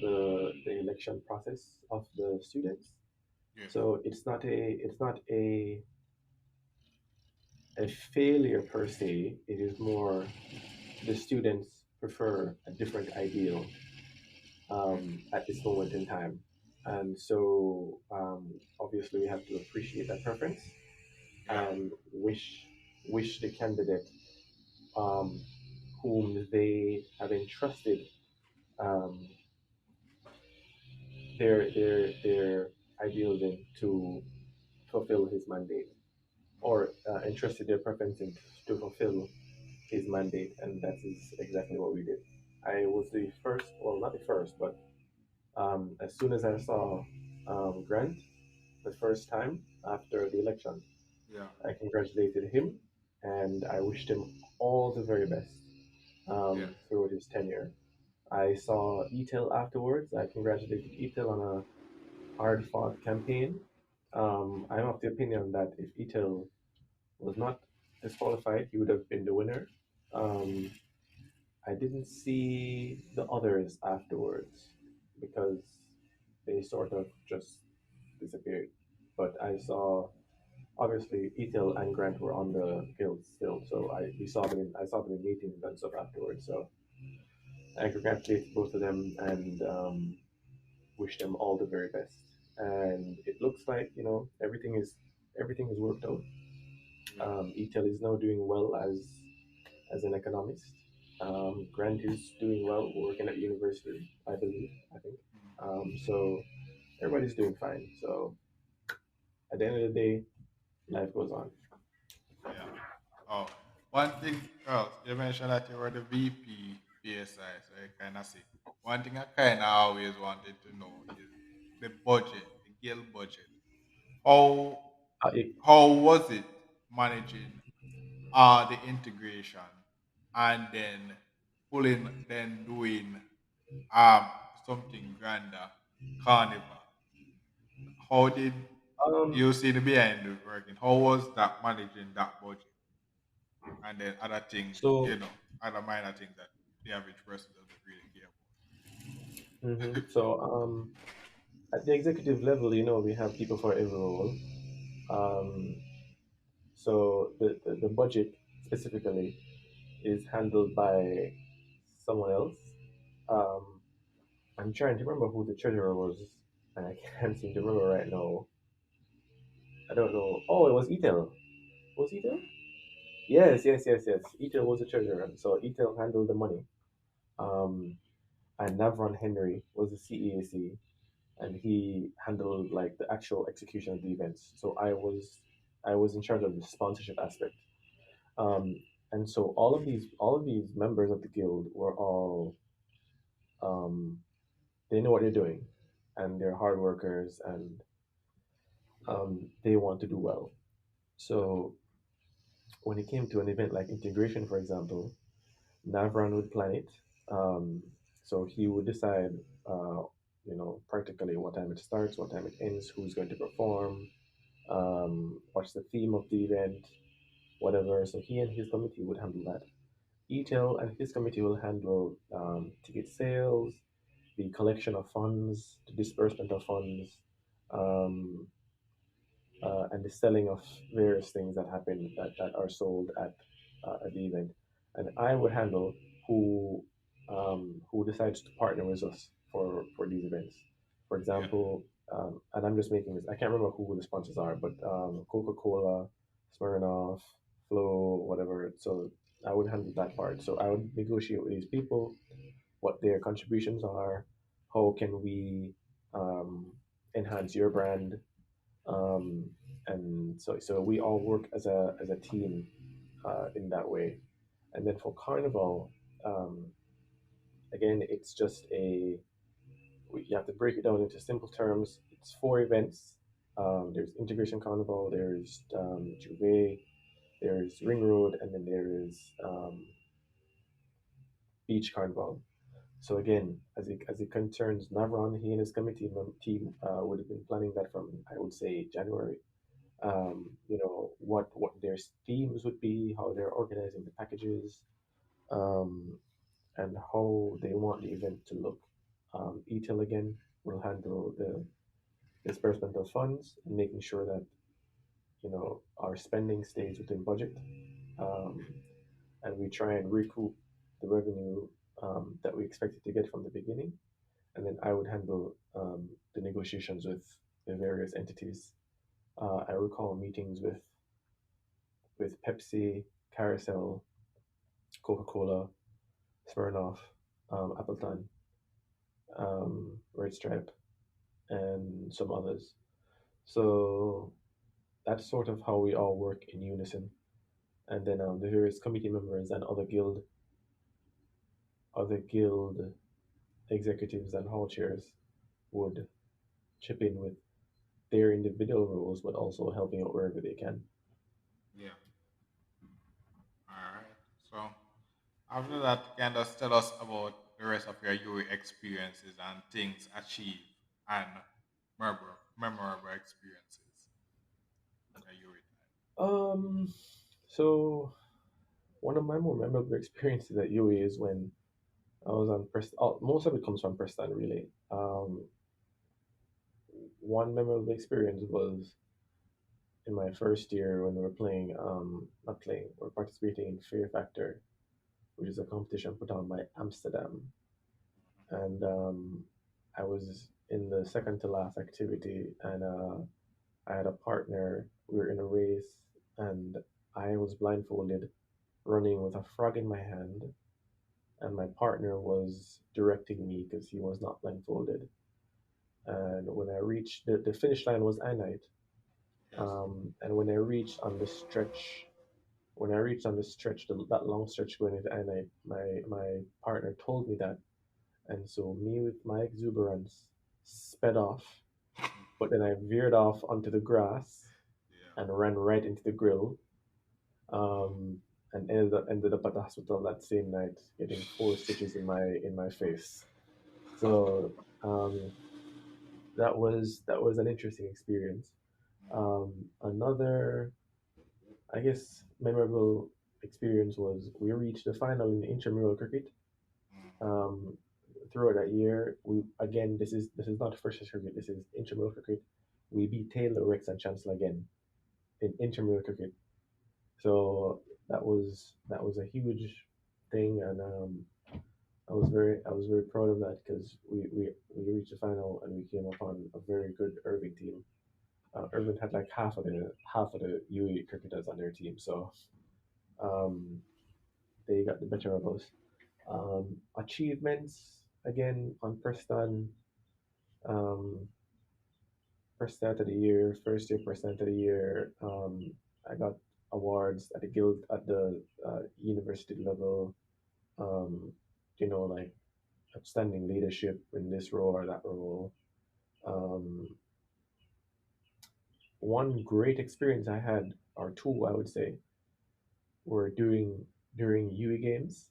the election process of the students. Yes. So it's not a failure per se. It is more the students prefer a different ideal Yes. at this moment in time, and so obviously we have to appreciate that preference Yeah. and wish the candidate um, whom they have entrusted um, their ideals in to fulfill his mandate, or entrusted their preference in to fulfill his mandate, and that is exactly what we did. I was the first, well, not the first, but as soon as I saw Grant the first time after the election, Yeah. I congratulated him and I wished him all the very best Yes. throughout his tenure. I saw Etel afterwards. I congratulated Etel on a hard fought campaign. I'm of the opinion that if Etel was not disqualified, he would have been the winner. Um, I didn't see the others afterwards because they sort of just disappeared. But I saw obviously Ethel and Grant were on the guild still, so I saw them in meetings and stuff afterwards. So I congratulate both of them and wish them all the very best. And it looks like everything is worked out. Yeah. Ethel is now doing well as an economist. Grant is doing well, working at university, I believe. I think. Mm. So everybody's doing fine. So at the end of the day, life goes on. Yeah. Oh, one thing else, you mentioned that you were the VP PSI, so I kind of see. One thing I kind of always wanted to know is the budget, the guild budget. How It, how was it managing the integration and then doing um something grander, carnival. How did um, you see the behind it working? How was that managing that budget? And then other things, so other minor things that the average person doesn't really care so at the executive level, we have people for every role. Um, so the budget specifically is handled by someone else. Um, I'm trying to remember who the treasurer was, and I can't seem to remember right now. I don't know. Oh, it was Etel. Was Etel? Yes, yes, yes, yes. Etel was the treasurer, so Etel handled the money. Um, and Navron Henry was the CEAC, and he handled like the actual execution of the events. So I was in charge of the sponsorship aspect. Um, and so all of these members of the guild were all um, they know what they're doing, and they're hard workers, and they want to do well. So when it came to an event like integration, for example, Navran would plan it. Um, so he would decide, practically what time it starts, what time it ends, who's going to perform, what's the theme of the event, whatever. So he and his committee would handle that. ETEL and his committee will handle ticket sales, the collection of funds, the disbursement of funds, um, and the selling of various things that happen that are sold at the event. And I would handle who decides to partner with us for these events. For about. example, and I'm just making this. I can't remember who the sponsors are, but Coca Cola, Smirnoff, Flow, whatever. So I would handle that part. So I would negotiate with these people what their contributions are. How can we um, enhance your brand? um, and so we all work as a team in that way. And then for Carnival, um, again, it's just you have to break it down into simple terms. It's four events. There's Integration Carnival, there's Juve, there's Ring Road, and then there is Beach Carnival. So again, as it concerns Navron, he and his team would have been planning that from, I would say, January. What their themes would be, how they're organizing the packages, um, and how they want the event to look. ETEL again will handle the disbursement of funds and making sure that our spending stays within budget, um, and we try and recoup the revenue that we expected to get from the beginning. And then I would handle the negotiations with the various entities. I recall meetings with Pepsi, Carousel, Coca Cola, Smirnoff, Appleton, Red Stripe, and some others. So that's sort of how we all work in unison. And then the various committee members and other guild executives and hall chairs would chip in with their individual roles, but also helping out wherever they can. Yeah. All right. So after that, can just tell us about the rest of your UE experiences and things achieved and memorable experiences in your UE time. Um, so one of my more memorable experiences at UA is when I was on Preston. Oh, most of it comes from Preston, really. One memorable experience was in my first year when we were playing, not playing, we are participating in Fear Factor, which is a competition put on by Amsterdam. And I was in the second to last activity, and I had a partner. We were in a race, and I was blindfolded, running with a frog in my hand, and my partner was directing me because he was not blindfolded. And when I reached the finish line was I night. Yes. And when I reached on the stretch, that long stretch going into I night, my partner told me that, and so me with my exuberance sped off, but then I veered off onto the grass Yeah. and ran right into the grill, um, and ended up at the hospital that same night, getting 4 stitches in my face. So that was an interesting experience. Another, I guess, memorable experience was we reached the final in intramural cricket. Um, Throughout that year, we again this is not first class cricket. This is intramural cricket. We beat Taylor, Rex, and Chancellor again in intramural cricket. So that was a huge thing, and I was very proud of that because we reached the final and we came upon a very good Irving team. Yeah. Irving had like half of the UE cricketers on their team, so um, they got the better of us. Achievements again on Preston. Um, President of the Year, first year President of the Year. I got awards at the guild at the university level. Um, like outstanding leadership in this role or that role. Um, One great experience I had, or two, I would say, were during UE games.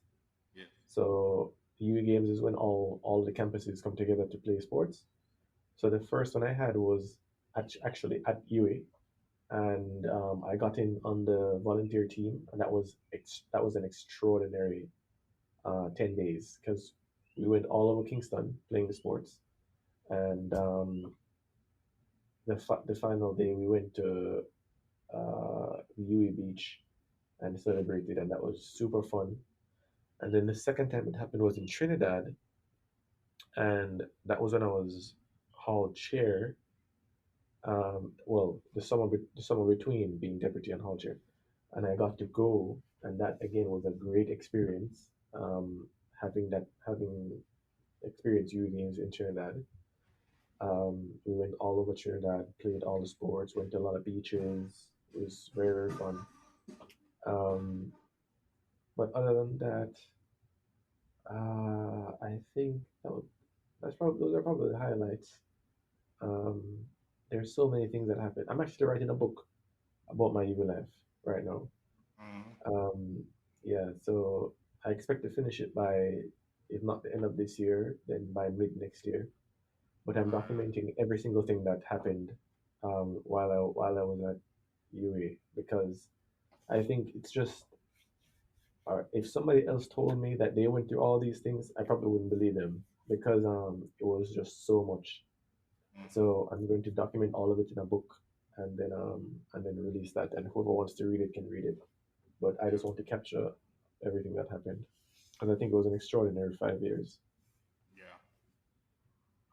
Yes. So UE games is when all the campuses come together to play sports. So the first one I had was actually at UE, and I got in on the volunteer team, and that was an extraordinary 10 days because we went all over Kingston playing the sports, and the final day we went to UE Beach and celebrated, and that was super fun. And then the second time it happened was in Trinidad, and that was when I was hall chair. Well, the summer between being deputy and hall chair, and I got to go, and that again was a great experience. Having experienced youth games in Trinidad, we went all over Trinidad, played all the sports, went to a lot of beaches. It was very very fun. Um, but other than that, I think those are probably the highlights. Um, there's so many things that happen. I'm actually writing a book about my UV life right now. Mm-hmm. Um, yeah, so I expect to finish it by, if not the end of this year, then by mid next year. But I'm All right. documenting every single thing that happened while I was at UA because I think it's just, if somebody else told me that they went through all these things, I probably wouldn't believe them because it was just so much. Mm-hmm. So I'm going to document all of it in a book and then release that, and whoever wants to read it can read it. But I Yeah. just want to capture everything that happened because I think it was an extraordinary 5 years. Yeah.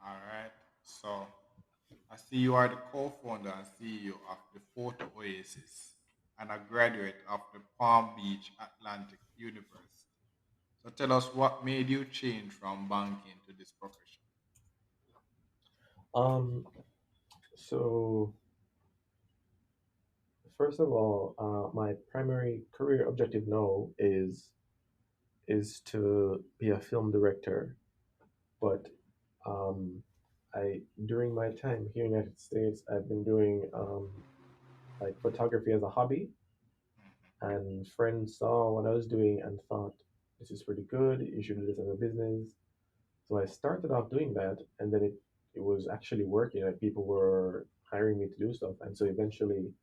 All right. So I see you are the co-founder and CEO of the Photo Oasis and a graduate of the Palm Beach Atlantic University. So tell us what made you change from banking to this profession. Um, so first of all, my primary career objective now is to be a film director. But um, I during my time here in the United States, I've been doing like photography as a hobby, and friends saw what I was doing and thought this is pretty good. You should do this as a business. So I started off doing that, and then it was actually working. Like people were hiring me to do stuff, and so eventually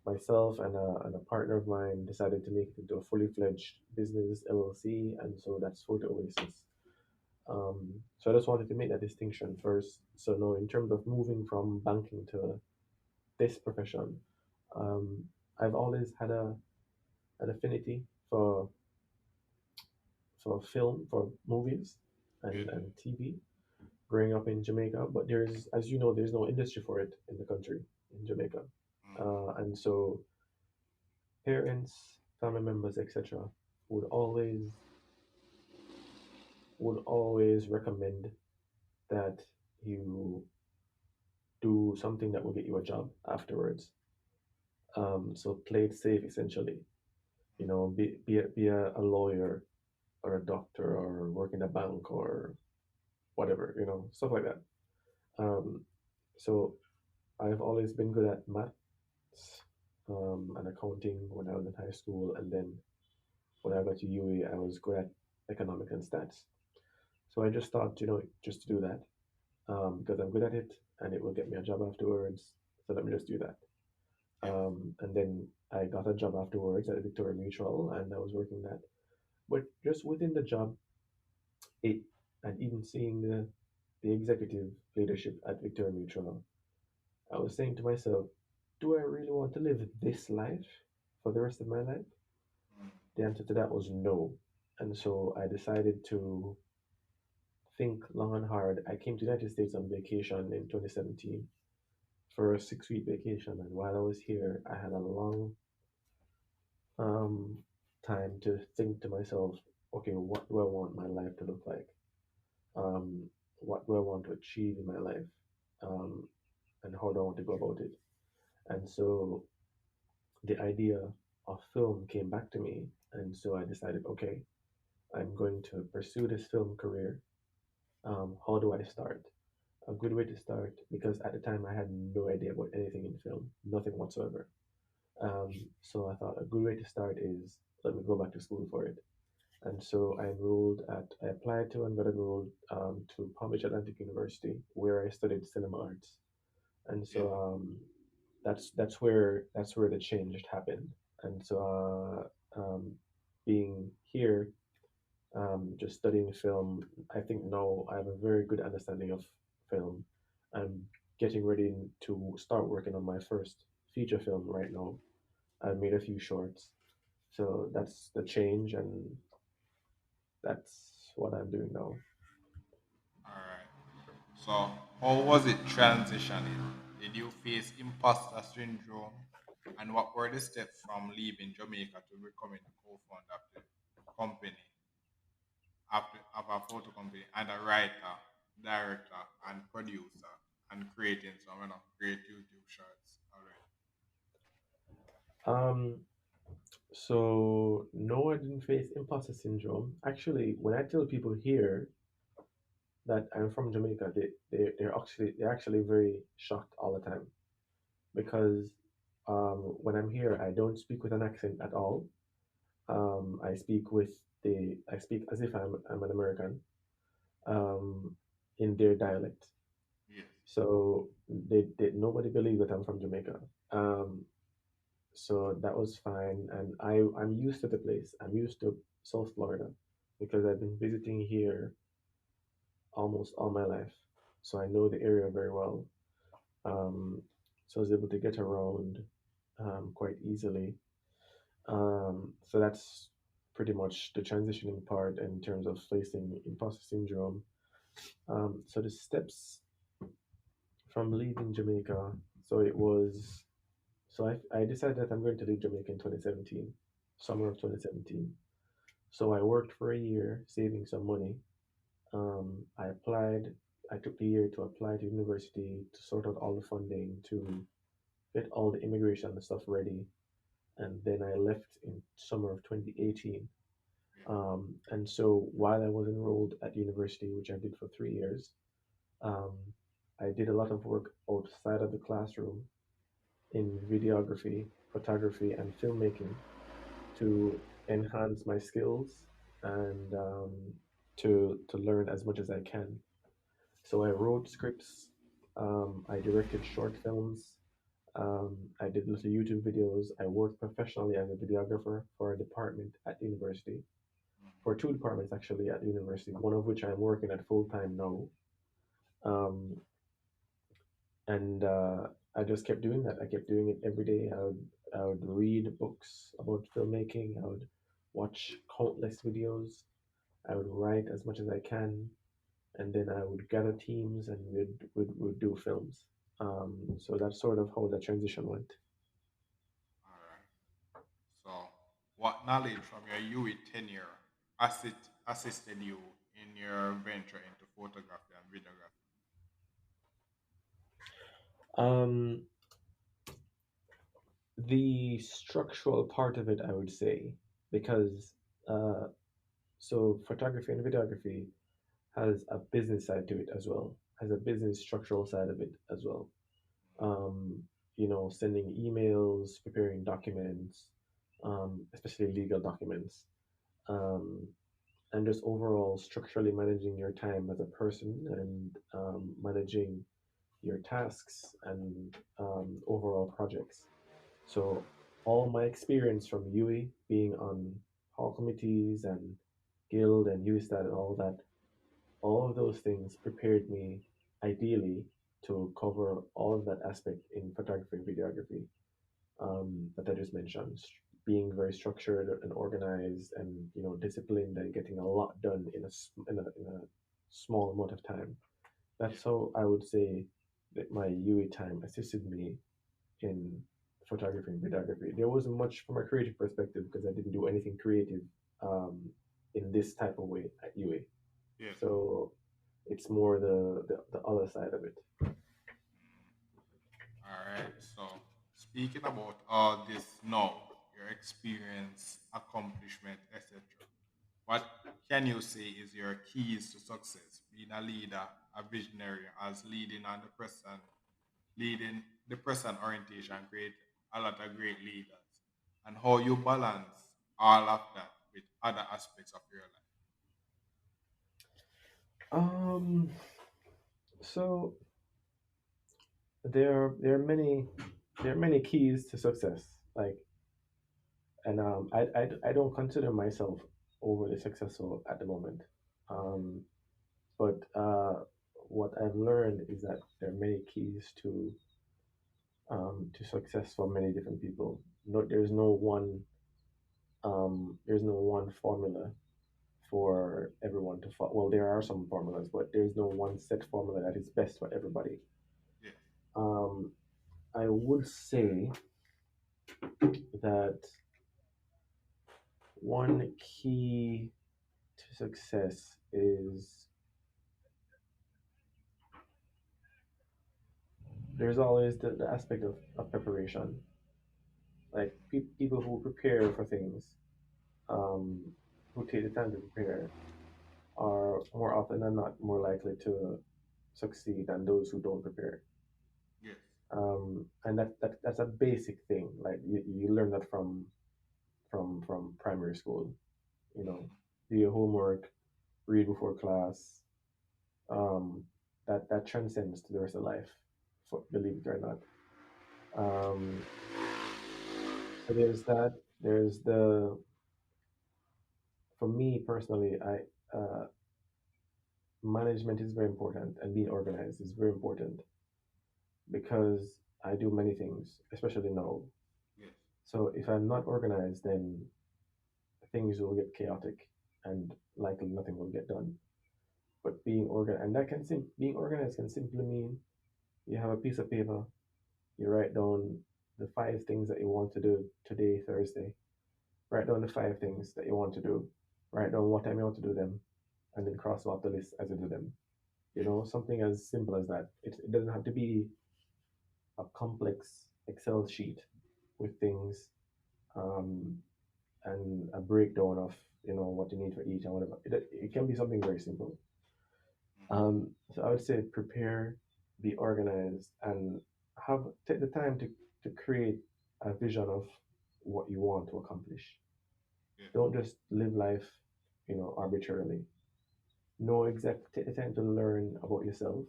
myself and a partner of mine decided to make it into a fully fledged business LLC, and so that's Photo Oasis. So I just wanted to make that distinction first. So no, in terms of moving from banking to this profession, um, I've always had an affinity for film, for movies Yeah. and TV. Growing up in Jamaica, but there's, as you know, there's no industry for it in the country in Jamaica, Mm-hmm. and so parents, family members, etc., would always would always recommend that you do something that will get you a job afterwards. So play it safe, essentially. You know, be a lawyer or a doctor or work in a bank or whatever, stuff like that. Um, so I've always been good at maths and accounting when I was in high school, and then when I got to UE, I was good at economics and stats. So I just thought, just to do that because I'm good at it and it will get me a job afterwards. So let me just do that. Yes. And then I got a job afterwards at Victoria Mutual, and I was working that. But just within the job, it and even seeing the executive leadership at Victoria Mutual, I was saying to myself, do I really want to live this life for the rest of my life? Mm. The answer to that was no. And so I decided to think long and hard. I came to the United States on vacation in 2017 for a 6 week vacation. And while I was here, I had a long um, time to think to myself, okay, what do I want my life to look like? Um, what do I want to achieve in my life? Um, and how do I want to go about it? And so the idea of film came back to me. And so I decided, okay, I'm going to pursue this film career. How do I start? A good way to start, because at the time I had no idea about anything in film, nothing whatsoever. So I thought a good way to start is let me go back to school for it. And so I applied to and got enrolled to Palm Beach Atlantic University, where I studied cinema arts. And Yes. so that's where the change happened. And so being here, just studying film, I think now I have a very good understanding of film. I'm getting ready to start working on my first feature film right now. I've made a few shorts, so that's the change, and that's what I'm doing now. All right. So, how was it transitioning? Did you face imposter syndrome? And what were the steps from leaving Jamaica to becoming a co-founder of the company, of a photo company, and a writer, director, and producer, and creating some, great YouTube shorts already? Um, so no, I didn't face imposter syndrome. Actually, when I tell people here that I'm from Jamaica, they're actually very shocked all the time because when I'm here, I don't speak with an accent at all. I speak as if I'm an American in their dialect. Yes. So they nobody believes that I'm from Jamaica. Um, so that was fine, and I'm used to the place. I'm used to South Florida because I've been visiting here almost all my life, so I know the area very well. Um, so I was able to get around quite easily. So that's pretty much the transitioning part in terms of facing imposter syndrome. So the steps from leaving Jamaica. So it was so I decided that I'm going to leave Jamaica in 2017, summer of 2017. So I worked for a year saving some money. I applied. I took the year to apply to university to sort out all the funding to get all the immigration and stuff ready, and then I left in summer of 2018. Yeah. And so while I was enrolled at university, which I did for 3 years, um, I did a lot of work outside of the classroom in videography, photography, and filmmaking to enhance my skills and to learn as much as I can. So I wrote scripts, I directed short films, I did little YouTube videos. I worked professionally as a videographer for a department at university, for two departments actually at university, one of which I'm working at full time now. Um, and I just kept doing that. I kept doing it every day. I would read books about filmmaking. I would watch countless videos. I would write as much as I can, and then I would gather teams and we'd do films. So that's sort of how the transition went. All right. So, what knowledge from your UE tenure assisted you in your venture into photography and videography? Um, the structural part of it, I would say, because uh, so photography and videography has a business side to it as well, has a business structural side of it as well. Um, sending emails, preparing documents, especially legal documents, um, and just overall structurally managing your time as a person and managing your tasks and overall projects. So all my experience from UE, being on hall committees and guild and USTAT and all of those things prepared me ideally to cover all of that aspect in photography and videography that I just mentioned. Being very structured and organized and disciplined and getting a lot done in a small amount of time. Yeah. That's how I would say that my UE time assisted me in photography and videography. There wasn't much from a creative perspective because I didn't do anything creative um, in this type of way at UA. Yes. So it's more the other side of it. All right. So, speaking about all this now, your experience, accomplishment, etc. What can you say is your keys to success? Being a leader, a visionary, as leading the present orientation, create a lot of great leaders, and how you balance all of that with other aspects of your life. Um, so there are many keys to success. Like, and I don't consider myself overly successful at the moment. Um, but what I've learned is that there are many keys to success for many different people. No, there's no one formula for everyone to follow. Well, there are some formulas, but there's no one set formula that is best for everybody. Yes. Um, I would say that one key to success is there's always the aspect of preparation. Like people who prepare for things, um, who take the time to prepare, are more often than not more likely to succeed than those who don't prepare. Yes. And that's a basic thing. Like you learn that from primary school. You know, Mm-hmm. do your homework, read before class. Um, that transcends to the rest of life, believe it or not. Um, so there's that. There's the For me personally, I management is very important, and being organized is very important because I do many things, especially now. Yes. So if I'm not organized, then things will get chaotic and likely nothing will get done. But being organized, and being organized can simply mean you have a piece of paper, you write down the 5 things that you want to do today, Thursday. Write down the 5 things that you want to do. Write down what time you want to do them, and then cross off the list as you do them. Yes. Something as simple as that. It doesn't have to be a complex Excel sheet with things um, and a breakdown of what you need for each and whatever. It can be something very simple. Mm-hmm. So I would say prepare, be organized, and take the time to create a vision of what you want to accomplish. Yes. Don't just live life, arbitrarily. Take the time to learn about yourself,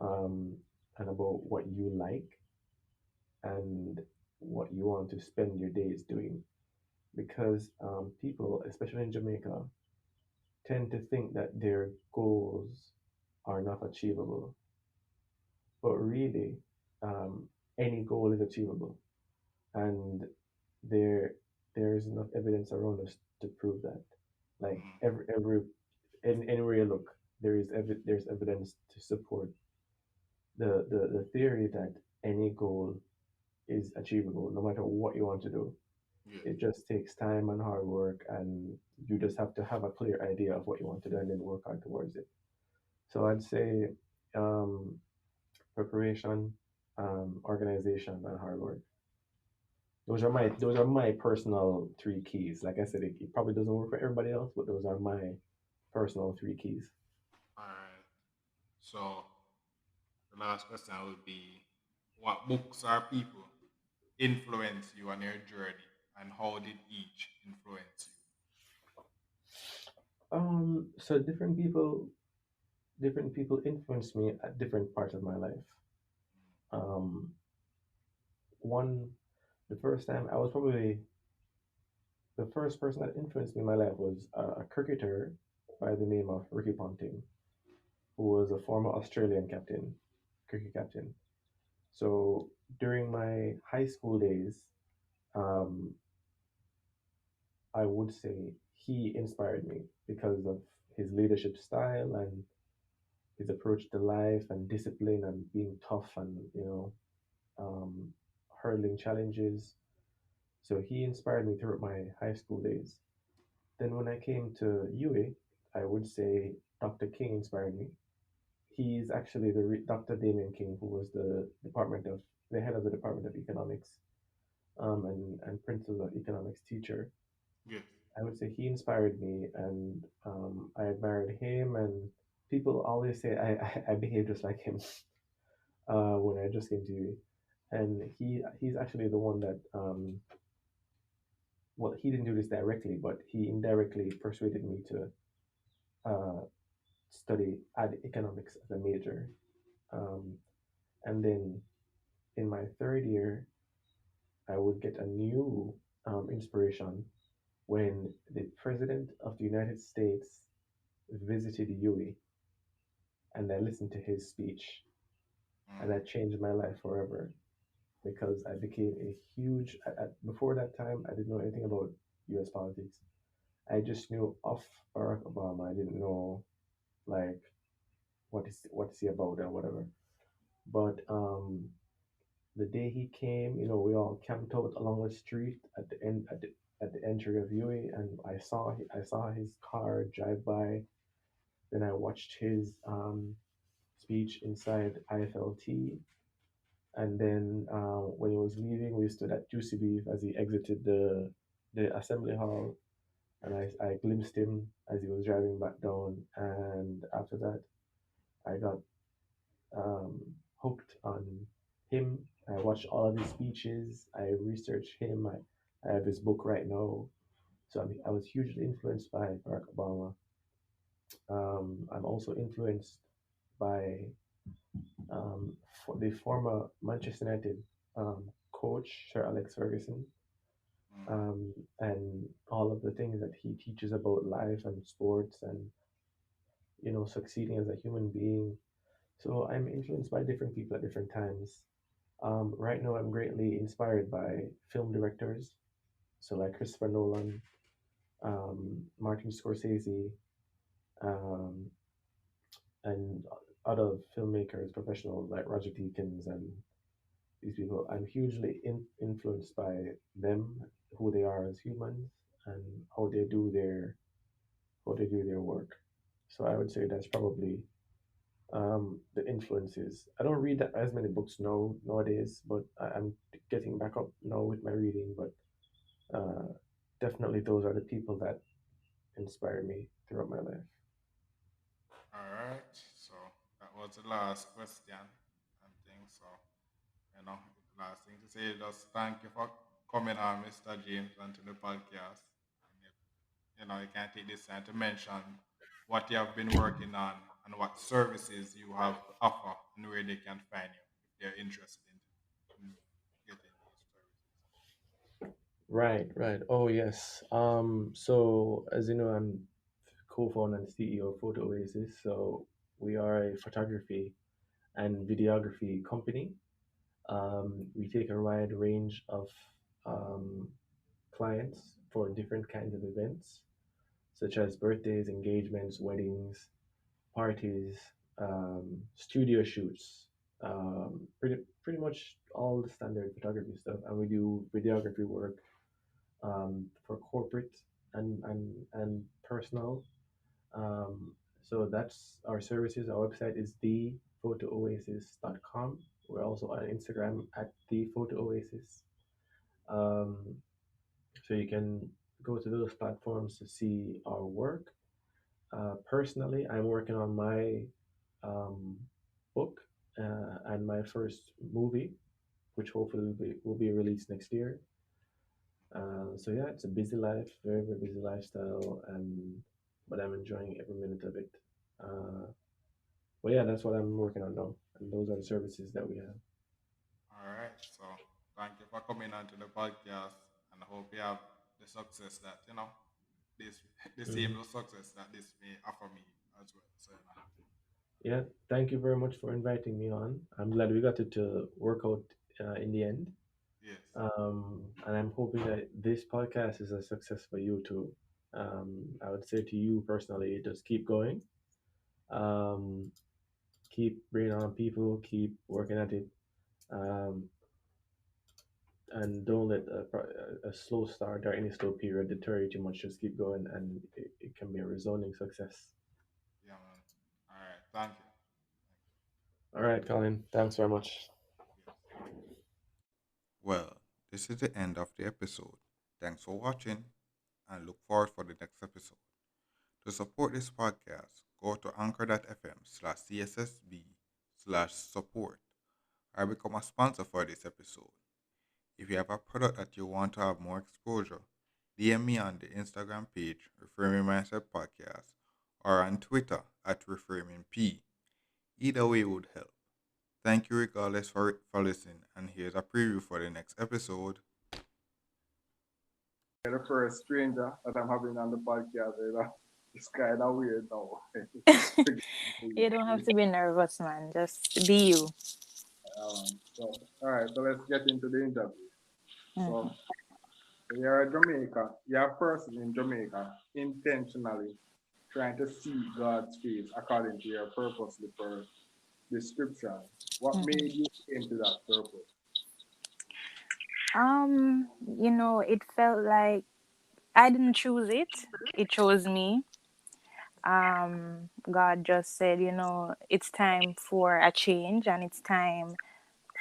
um, and about what you like, and what you want to spend your days doing. Because people, especially in Jamaica, tend to think that their goals are not achievable, but really, um, any goal is achievable, and there there is enough evidence around us to prove that. Like Mm, anywhere you look, there's evidence to support the theory that any goal is achievable, no matter what you want to do. yes. It just takes time and hard work, and you just have to have a clear idea of what you want to do and then work hard towards it. So I'd say um, preparation, organization, and hard work. All right. Those are my personal three keys. Like I said, it probably doesn't work for everybody else, but those are my personal three keys. All right. So the last question would be, what books or people influence you on your journey, and how did each influence So different people influence me at different parts of my life. Um, one, the first time I was probably the first person that influenced me in my life was a cricketer by the name of Ricky Ponting, who was a former Australian captain, cricket captain. So during my high school days, um, I would say he inspired me because of his leadership style and his approach to life and discipline and being tough and um, hurdling challenges. So he inspired me throughout my high school days. Then when I came to UA, I would say Dr. King inspired me. He's actually Dr. Damien King, who was the head of the Department of Economics, and principal of economics teacher. you? Yes. I would say he inspired me, and I admired him. And people always say I behave just like him when I just came to UA. And he's actually the one that well, he didn't do this directly, but he indirectly persuaded me to uh, study ad economics as a major. Um, and then in my third year, I would get a new inspiration when the President of the United States visited UA, and I listened to his speech, and Mm, that changed my life forever because I became a huge. Before that time, I didn't know anything about U.S. politics. I just knew of Barack Obama. I didn't know like what is he about or whatever. But the day he came, we all camped out along the street at the entry of UA, and I saw his car drive by. Then I watched his speech inside IFLT, and then when he was leaving, we stood at Juicy Beef as he exited the assembly hall, and yes. I glimpsed him as he was driving back down. And after that, I got um, hooked on him. I watched all of his speeches. I researched him. I have his book right now. So I was hugely influenced by Barack Obama. I'm also influenced by the former Manchester United coach, Sir Alex Ferguson, Mm, and all of the things that he teaches about life and sports and succeeding as a human being. So I'm influenced by different people at different times. Right now, I'm greatly inspired by film directors, so like Christopher Nolan, Martin Scorsese, um, and other filmmakers, professionals like Roger Deakins and these people. I'm hugely influenced by them, who they are as humans, and how they do their work. So I would say that's probably the influences. I don't read as many books nowadays, but I'm getting back up now with my reading. But uh, definitely, those are the people that inspire me throughout my life. all right. So that was the last question. And thing. So, the last thing to say is just thank you for coming on, Mr. James, onto the podcast. And you can take this time to mention what you have been working on and what services you have to offer and where they can find you if they're interested in get Right, right. Oh, yes. So as you know, I'm co-founder and CEO of Photo Oasis. So we are a photography and videography company. We take a wide range of um, clients for different kinds of events, such as birthdays, engagements, weddings, parties, studio shoots, pretty much all the standard photography stuff. And we do videography work for corporate and personal. Um, so that's our services. Our website is thephoto-oasis.com. We're also on Instagram at thephoto-oasis. Um, so you can go to those platforms to see our work. Personally, I'm working on my um, book and my first movie, which hopefully will be released next year. So yeah, it's a busy life, very very busy lifestyle, and but I'm enjoying every minute of it. Uh, but yeah, that's what I'm working on now, and those are the services that we have. All right. So thank you for coming on to the podcast, and I hope you have the success that this the same Hmm. success that this may offer me as well. So Yeah, thank you very much for inviting me on. I'm glad we got it to work out in the end, yes, and I'm hoping that this podcast is a success for you too. I would say to you personally, just keep going. Um, keep bringing on people, keep working at it. Um, and don't let a slow start or any slow period deter you too much. Just keep going, and it can be a resounding success. yeah, man. All right. Thank you. All right, Colin. Thanks very much. Yes. Well, this is the end of the episode. Thanks for watching, and look forward for the next episode. To support this podcast, go to anchor.fm/cssb/support or become a sponsor for this episode. If you have a product that you want to have more exposure, DM me on the Instagram page, Reframing Mindset Podcast, or on Twitter at ReframingP. Either way would help. Thank you regardless for listening, and here's a preview for the next episode. The first stranger that I'm having on the podcast, it's kind of weird now. You don't have to be nervous, man. Just be you. All right, so let's get into the interview. So, Mhm. you're a Jamaica, you're a person in Jamaica intentionally trying to see God's face according to your purposely for description. What Mhm. made you into that purpose? It felt like I didn't choose it. It chose me. God just said, it's time for a change and it's time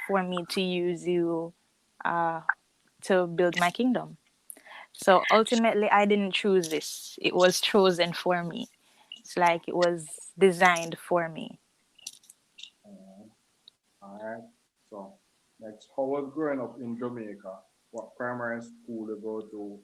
for me to use you uh to build my kingdom. So ultimately I didn't choose this. It was chosen for me. It's like it was designed for me. Uh, all right. So, next, how was growing up in Jamaica? What primary school you go to?